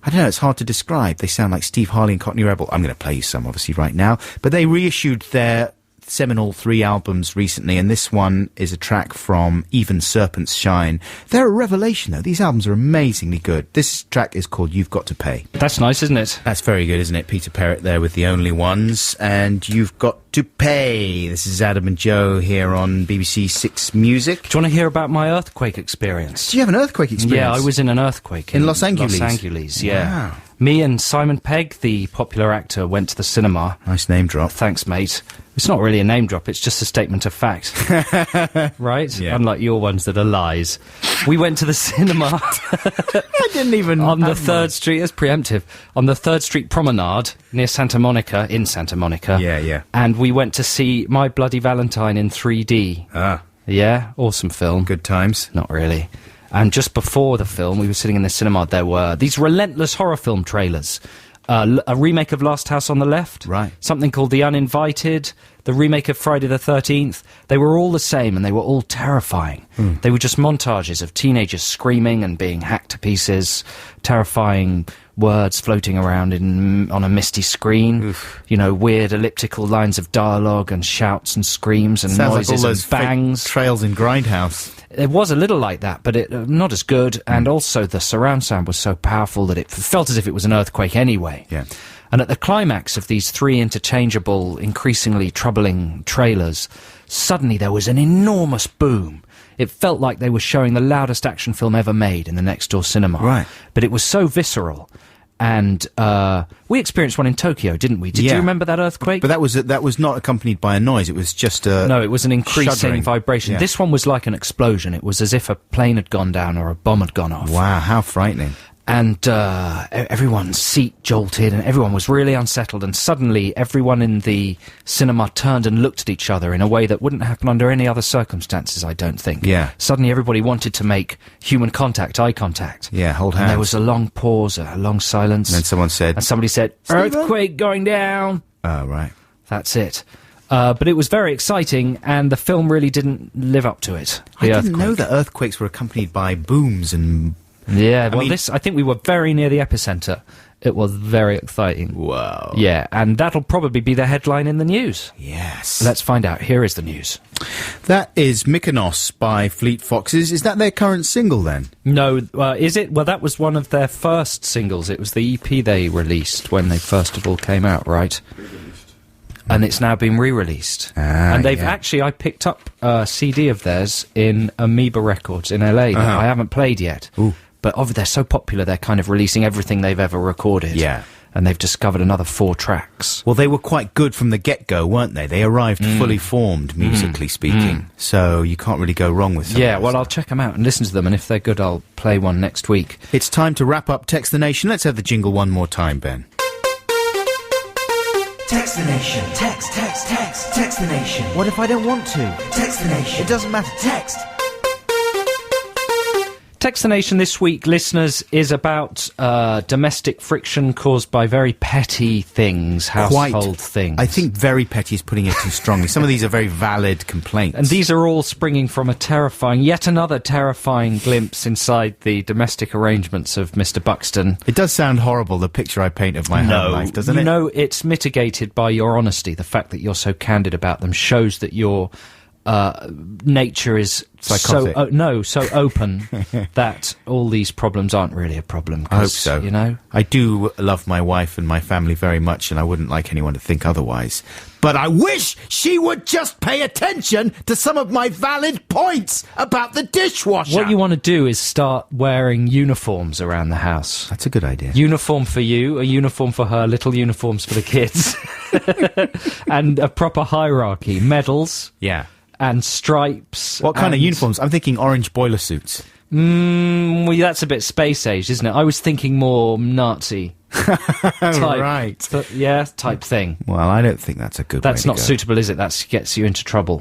I don't know, it's hard to describe. They sound like Steve Harley and Cockney Rebel. I'm going to play you some, obviously, right now. But they reissued their seminal 3 albums recently, and this one is a track from Even Serpents Shine. They're a revelation, though. These albums are amazingly good. This track is called You've Got to Pay. That's nice, isn't it? That's very good, isn't it? Peter Perrett there with The Only Ones, and You've Got to Pay. This is Adam and Joe here on BBC Six Music. Do you want to hear about my earthquake experience? Do you have an earthquake experience? Yeah, I was in an earthquake. In Los Angeles? Los Angeles, yeah. Wow. Me and Simon Pegg, the popular actor, went to the cinema. Nice name drop. Thanks, mate. It's not really a name drop, it's just a statement of fact. Right? Yeah. Unlike your ones that are lies. We went to the cinema. I didn't even... On the 3rd Street, it's preemptive, on the 3rd Street Promenade near Santa Monica, in Santa Monica. Yeah. And we went to see My Bloody Valentine in 3D. Ah. Yeah, awesome film. Good times. Not really. And just before the film, we were sitting in the cinema, there were these relentless horror film trailers. A remake of Last House on the Left. Right. Something called The Uninvited. The remake of Friday the 13th. They were all the same, and they were all terrifying. They were just montages of teenagers screaming and being hacked to pieces. Terrifying words floating around on a misty screen. Oof. You know, weird elliptical lines of dialogue and shouts and screams and Sounds noises like all those and bangs. fake trails in Grindhouse. It was a little like that, but not as good, and also the surround sound was so powerful that it felt as if it was an earthquake anyway. Yeah. And at the climax of these 3 interchangeable, increasingly troubling trailers, suddenly there was an enormous boom. It felt like they were showing the loudest action film ever made in the next door cinema. Right. But it was so visceral. And we experienced one in Tokyo, didn't we? Did you remember that earthquake? But that was not accompanied by a noise. It was just a... No, it was an increasing shuddering vibration. Yeah. This one was like an explosion. It was as if a plane had gone down or a bomb had gone off. Wow, how frightening. And everyone's seat jolted and everyone was really unsettled, and suddenly everyone in the cinema turned and looked at each other in a way that wouldn't happen under any other circumstances, I don't think. Yeah. Suddenly everybody wanted to make human contact, eye contact. Yeah, hold And hands. there was a long pause, a long silence. And then someone said... And somebody said, "Earthquake going down." Oh, right. That's it. But it was very exciting, and the film really didn't live up to it. I didn't know that earthquakes were accompanied by booms and... Yeah, I mean- I think we were very near the epicenter. It was very exciting. Wow. Yeah, and that'll probably be the headline in the news. Yes. Let's find out. Here is the news. That is Mykonos by Fleet Foxes. Is that their current single, then? No, is it? Well, that was one of their first singles. It was the EP they released when they first of all came out, right? and it's now been re-released. And they've actually, I picked up a CD of theirs in Amoeba Records in LA that I haven't played yet. Ooh. But they're so popular, they're kind of releasing everything they've ever recorded. Yeah. And they've discovered another 4 tracks. Well, they were quite good from the get-go, weren't they? They arrived fully formed, musically speaking. So you can't really go wrong with some Yeah, of well, those. I'll check them out and listen to them, and if they're good, I'll play one next week. It's time to wrap up Text the Nation. Let's have the jingle one more time, Ben. Text the Nation. Text the Nation. What if I don't want to? Text the Nation. It doesn't matter. Text. Text the Nation this week, listeners, is about domestic friction caused by very petty things, household things. I think very petty is putting it too strongly. Some of these are very valid complaints. And these are all springing from yet another terrifying glimpse inside the domestic arrangements of Mr. Buxton. It does sound horrible, the picture I paint of my home life, doesn't it? You know, it's mitigated by your honesty. The fact that you're so candid about them shows that your nature is psychotic. so open that all these problems aren't really a problem. I hope so. You know, I do love my wife and my family very much, and I wouldn't like anyone to think otherwise. But I wish she would just pay attention to some of my valid points about the dishwasher. What you want to do is start wearing uniforms around the house. That's a good idea. Uniform for you, a uniform for her, little uniforms for the kids, and a proper hierarchy. Medals. Yeah. And stripes. What kind of uniforms? I'm thinking orange boiler suits. Well, that's a bit space age, isn't it? I was thinking more Nazi type. Right. Type thing. Well, I don't think that's a good way That's to not go. suitable, is it? That gets you into trouble.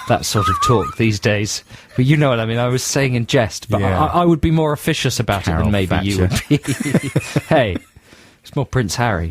That sort of talk these days. But you know what I mean. I was saying in jest, but Yeah. I would be more officious about it than maybe you would be. Hey, it's more Prince Harry.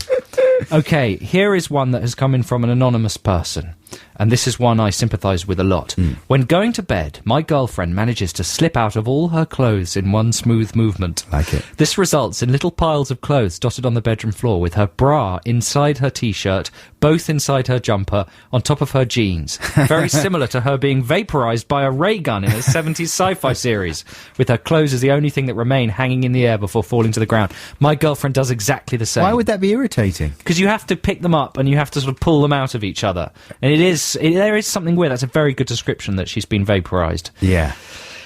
Okay, here is one that has come in from an anonymous person. And this is one I sympathise with a lot. When going to bed, my girlfriend manages to slip out of all her clothes in one smooth movement. Like it. This results in little piles of clothes dotted on the bedroom floor, with her bra inside her T-shirt, both inside her jumper, on top of her jeans. Very similar to her being vaporised by a ray gun in a 70s sci-fi series, with her clothes as the only thing that remain hanging in the air before falling to the ground. My girlfriend does exactly the same. Why would that be irritating? Because you have to pick them up and you have to sort of pull them out of each other. And there is something weird. That's a very good description, that she's been vaporised. Yeah.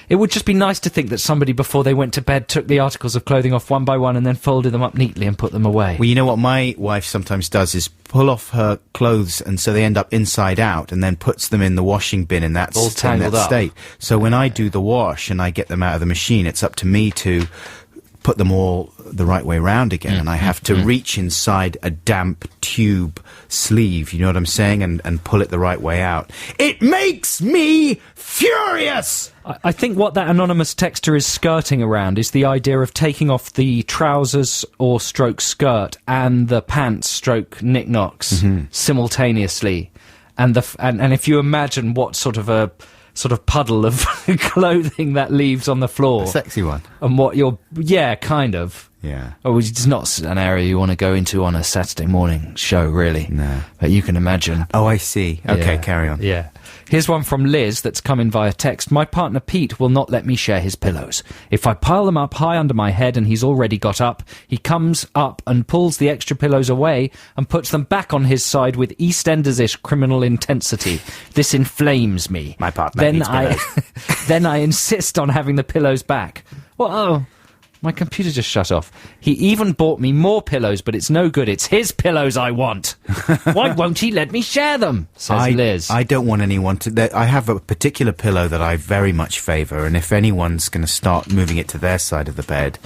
It would just be nice to think that somebody, before they went to bed, took the articles of clothing off one by one and then folded them up neatly and put them away. Well, you know what my wife sometimes does is pull off her clothes, and so they end up inside out, and then puts them in the washing bin in that, All tangled up. state. So when I do the wash and I get them out of the machine, it's up to me to put them all the right way round again, and I have to reach inside a damp tube sleeve, you know what I'm saying, and pull it the right way out. It makes me furious! I think what that anonymous texter is skirting around is the idea of taking off the trousers or stroke skirt and the pants stroke knickknacks simultaneously. And if you imagine what sort of puddle of clothing that leaves on the floor. A sexy one. And what kind of. Yeah. Oh, it's not an area you want to go into on a Saturday morning show, really. No. But you can imagine. Oh, I see. Okay, carry on. Yeah. Here's one from Liz that's come in via text. My partner Pete will not let me share his pillows. If I pile them up high under my head and he's already got up, he comes up and pulls the extra pillows away and puts them back on his side with EastEnders-ish criminal intensity. This inflames me. My partner Pete's pillows. Then I insist on having the pillows back. Well, my computer just shut off. He even bought me more pillows, but it's no good. It's his pillows I want. Why won't he let me share them? Says Liz. I don't want anyone to... I have a particular pillow that I very much favour, and if anyone's going to start moving it to their side of the bed,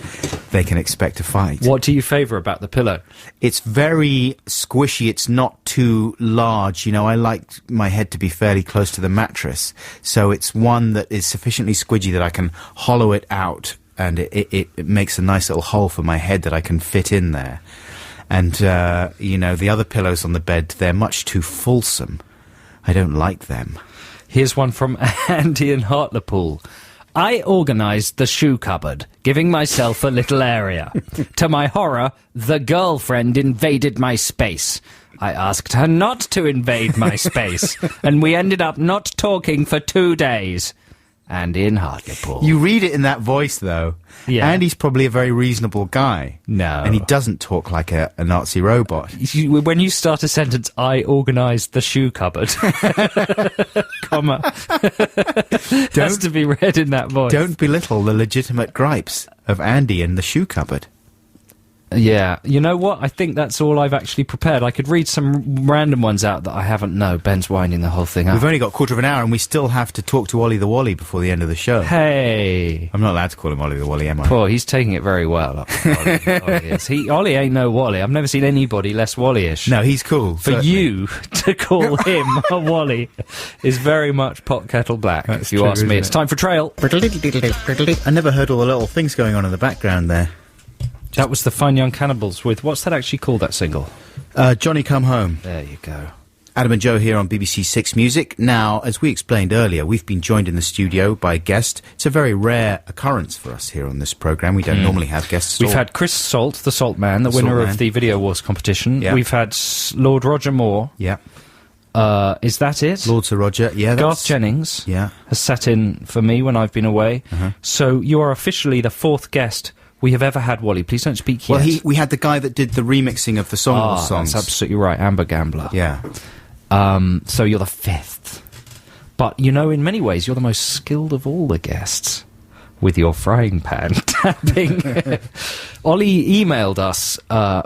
they can expect a fight. What do you favour about the pillow? It's very squishy. It's not too large. You know, I like my head to be fairly close to the mattress. So it's one that is sufficiently squidgy that I can hollow it out, and it makes a nice little hole for my head that I can fit in there. And, the other pillows on the bed, they're much too fulsome. I don't like them. Here's one from Andy in Hartlepool. I organised the shoe cupboard, giving myself a little area. To my horror, the girlfriend invaded my space. I asked her not to invade my space, and we ended up not talking for 2 days. Andy in Hartlepool. You read it in that voice, though. Yeah. Andy's probably a very reasonable guy. No. And he doesn't talk like a Nazi robot. When you start a sentence, I organised the shoe cupboard, comma, has to be read in that voice. Don't belittle the legitimate gripes of Andy in the shoe cupboard. Yeah, you know what? I think that's all I've actually prepared. I could read some random ones out that I haven't. No, Ben's winding the whole thing up. We've only got a quarter of an hour and we still have to talk to Ollie the Wally before the end of the show. Hey! I'm not allowed to call him Ollie the Wally, am I? Poor, he's taking it very well. Ollie ain't no Wally. I've never seen anybody less Wally-ish. No, he's cool. For certainly. you to call him a Wally is very much pot kettle black, if you ask me. It's time for Trail. I never heard all the little things going on in the background there. That was the Fine Young Cannibals with, what's that actually called, that single? Johnny Come Home. There you go. Adam and Joe here on BBC Six Music. Now, as we explained earlier, we've been joined in the studio by a guest. It's a very rare occurrence for us here on this programme. We don't normally have guests at We've all. had Chris Salt, the Salt Man, the winner of the Video Wars competition. Yeah. We've had Lord Roger Moore. Yeah. Is that it? Lord Sir Roger, yeah. Garth Jennings yeah. has sat in for me when I've been away. So you are officially the fourth guest we have ever had, Wally. Please don't speak yet. Well, we had the guy that did the remixing of the songs. That's absolutely right, Amber Gambler. Yeah. So you're the fifth. But, you know, in many ways, you're the most skilled of all the guests with your frying pan tapping. Ollie emailed us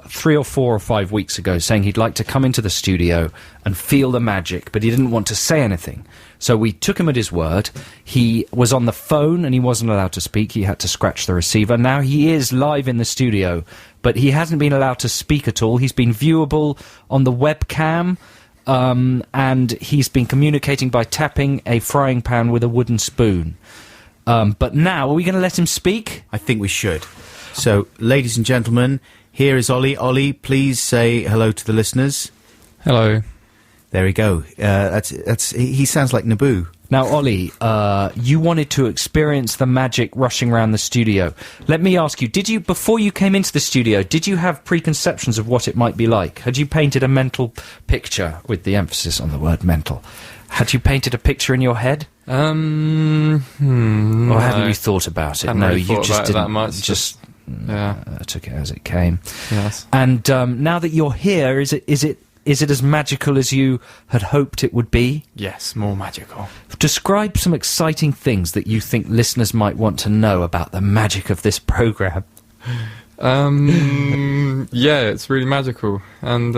3 or 4 or 5 weeks ago saying he'd like to come into the studio and feel the magic, but he didn't want to say anything. So we took him at his word. He was on the phone and he wasn't allowed to speak. He had to scratch the receiver. Now he is live in the studio, but he hasn't been allowed to speak at all. He's been viewable on the webcam, and he's been communicating by tapping a frying pan with a wooden spoon. But now, are we going to let him speak? I think we should. So, ladies and gentlemen, here is Ollie. Ollie, please say hello to the listeners. Hello. There we go. He sounds like Naboo. Now, Ollie, you wanted to experience the magic rushing around the studio. Let me ask you, before you came into the studio, did you have preconceptions of what it might be like? Had you painted a mental picture, with the emphasis on the word mental? Had you painted a picture in your head? Or hadn't you thought about it? No, you just didn't. That much. Just took it as it came. Yes. And now that you're here, is it as magical as you had hoped it would be? Yes, more magical. Describe some exciting things that you think listeners might want to know about the magic of this programme. Yeah, it's really magical. And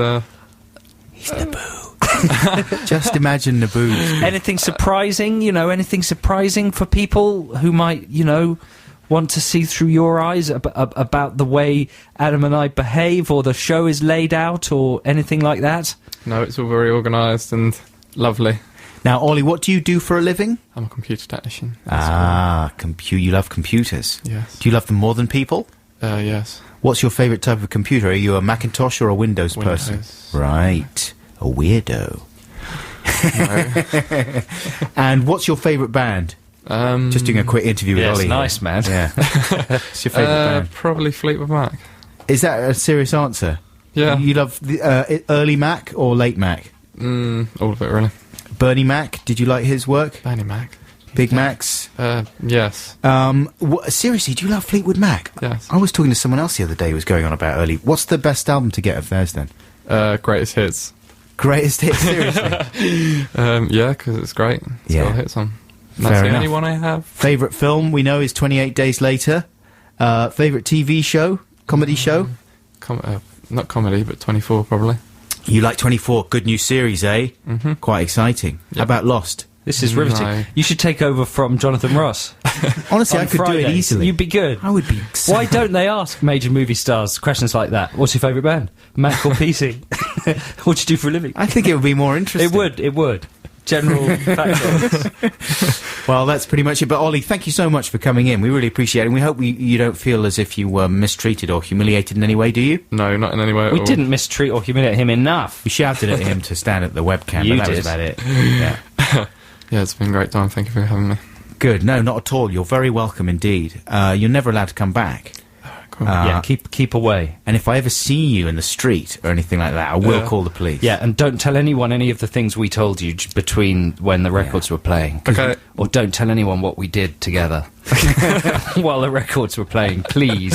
he's Naboo. Just imagine Naboo. Anything surprising? Anything surprising for people who might, want to see through your eyes about the way Adam and I behave, or the show is laid out, or anything like that? No, it's all very organised and lovely. Now, Ollie, what do you do for a living? I'm a computer technician. You love computers. Yes. Do you love them more than people? Yes. What's your favourite type of computer? Are you a Macintosh or a Windows person? Right. A weirdo. No. And what's your favourite band? Just doing a quick interview with Ollie. Nice, man. Yeah. What's your favourite band? Probably Fleetwood Mac. Is that a serious answer? Yeah. You love the early Mac or late Mac? All of it, really. Bernie Mac, did you like his work? Bernie Mac. Big Macs? Yes. Seriously, do you love Fleetwood Mac? Yes. I was talking to someone else the other day who was going on about early. What's the best album to get of theirs, then? Greatest Hits. Greatest Hits, seriously? Yeah, because it's great. It's got hits on. That's the only one I have. Favourite film, we know, is 28 Days Later. Favourite TV show? Comedy show? Not comedy, but 24, probably. You like 24, good new series, eh? Mm-hmm. Quite exciting. Yep. How about Lost? This is riveting. No. You should take over from Jonathan Ross. Honestly, I could do it easily. You'd be good. I would be. Why don't they ask major movie stars questions like that? What's your favourite band? Mac or PC? What do you do for a living? I think it would be more interesting. It would. General facts. Well, that's pretty much it. But Ollie, thank you so much for coming in. We really appreciate it. And we hope you don't feel as if you were mistreated or humiliated in any way, do you? No, not in any way at all. We didn't mistreat or humiliate him enough. We shouted at him to stand at the webcam, but that was about it. Yeah. Yeah, it's been a great time. Thank you for having me. Good. No, not at all. You're very welcome indeed. You're never allowed to come back. Cool. Yeah, keep away. And if I ever see you in the street or anything like that, I will call the police. Yeah, and don't tell anyone any of the things we told you between when the records were playing. Okay. Or don't tell anyone what we did together while the records were playing, please.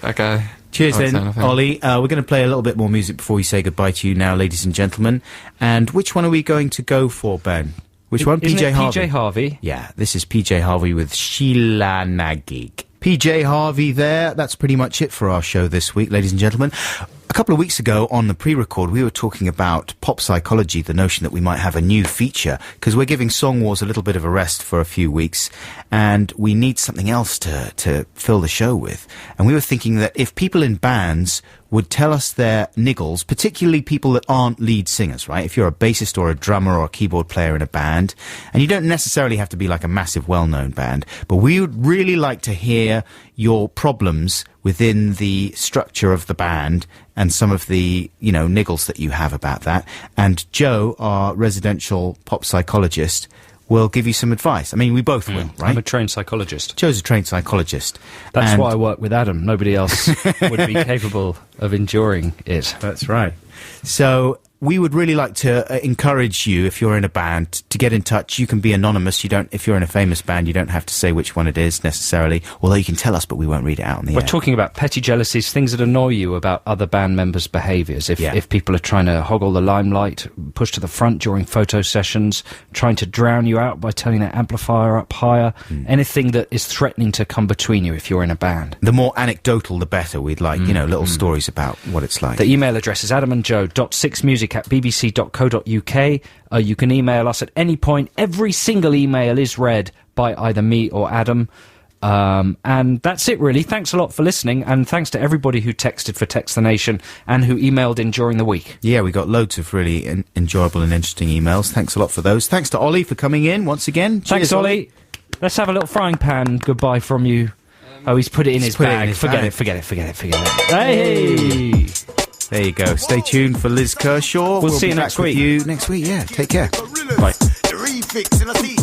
Okay. Cheers then, Ollie. We're going to play a little bit more music before we say goodbye to you now, ladies and gentlemen. And which one are we going to go for, Ben? Which one? Isn't PJ it Harvey. PJ Harvey? Yeah, this is PJ Harvey with Sheila Nagig. PJ Harvey there. That's pretty much it for our show this week, ladies and gentlemen. A couple of weeks ago on the pre-record, we were talking about pop psychology, the notion that we might have a new feature, because we're giving Song Wars a little bit of a rest for a few weeks, and we need something else to fill the show with. And we were thinking that if people in bands would tell us their niggles, particularly people that aren't lead singers, right? If you're a bassist or a drummer or a keyboard player in a band, and you don't necessarily have to be like a massive well-known band, but we would really like to hear your problems within the structure of the band and some of the, niggles that you have about that. And Joe, our residential pop psychologist, will give you some advice. I mean, we both will, right? I'm a trained psychologist. Joe's a trained psychologist. That's why I work with Adam. Nobody else would be capable of enduring it. That's right. So we would really like to encourage you, if you're in a band, to get in touch. You can be anonymous. If you're in a famous band, you don't have to say which one it is necessarily, although you can tell us, but we won't read it out on the air. We're talking about petty jealousies, things that annoy you about other band members' behaviours. If people are trying to hoggle the limelight, push to the front during photo sessions, trying to drown you out by turning their amplifier up higher, anything that is threatening to come between you if you're in a band. The more anecdotal, the better. We'd like, little stories about what it's like. The email address is adamandjoe.6music@bbc.co.uk. You can email us at any point. Every single email is read by either me or Adam. And that's it, really. Thanks a lot for listening, and thanks to everybody who texted for Text the Nation and who emailed in during the week. Yeah, we got loads of really enjoyable and interesting emails. Thanks a lot for those. Thanks to Ollie for coming in once again. Thanks, Ollie. Let's have a little frying pan goodbye from you. Oh, he's put it in his bag. Forget it. Hey! There you go. Stay tuned for Liz Kershaw. We'll see you next week. Yeah, take care. Bye. The refix, and I see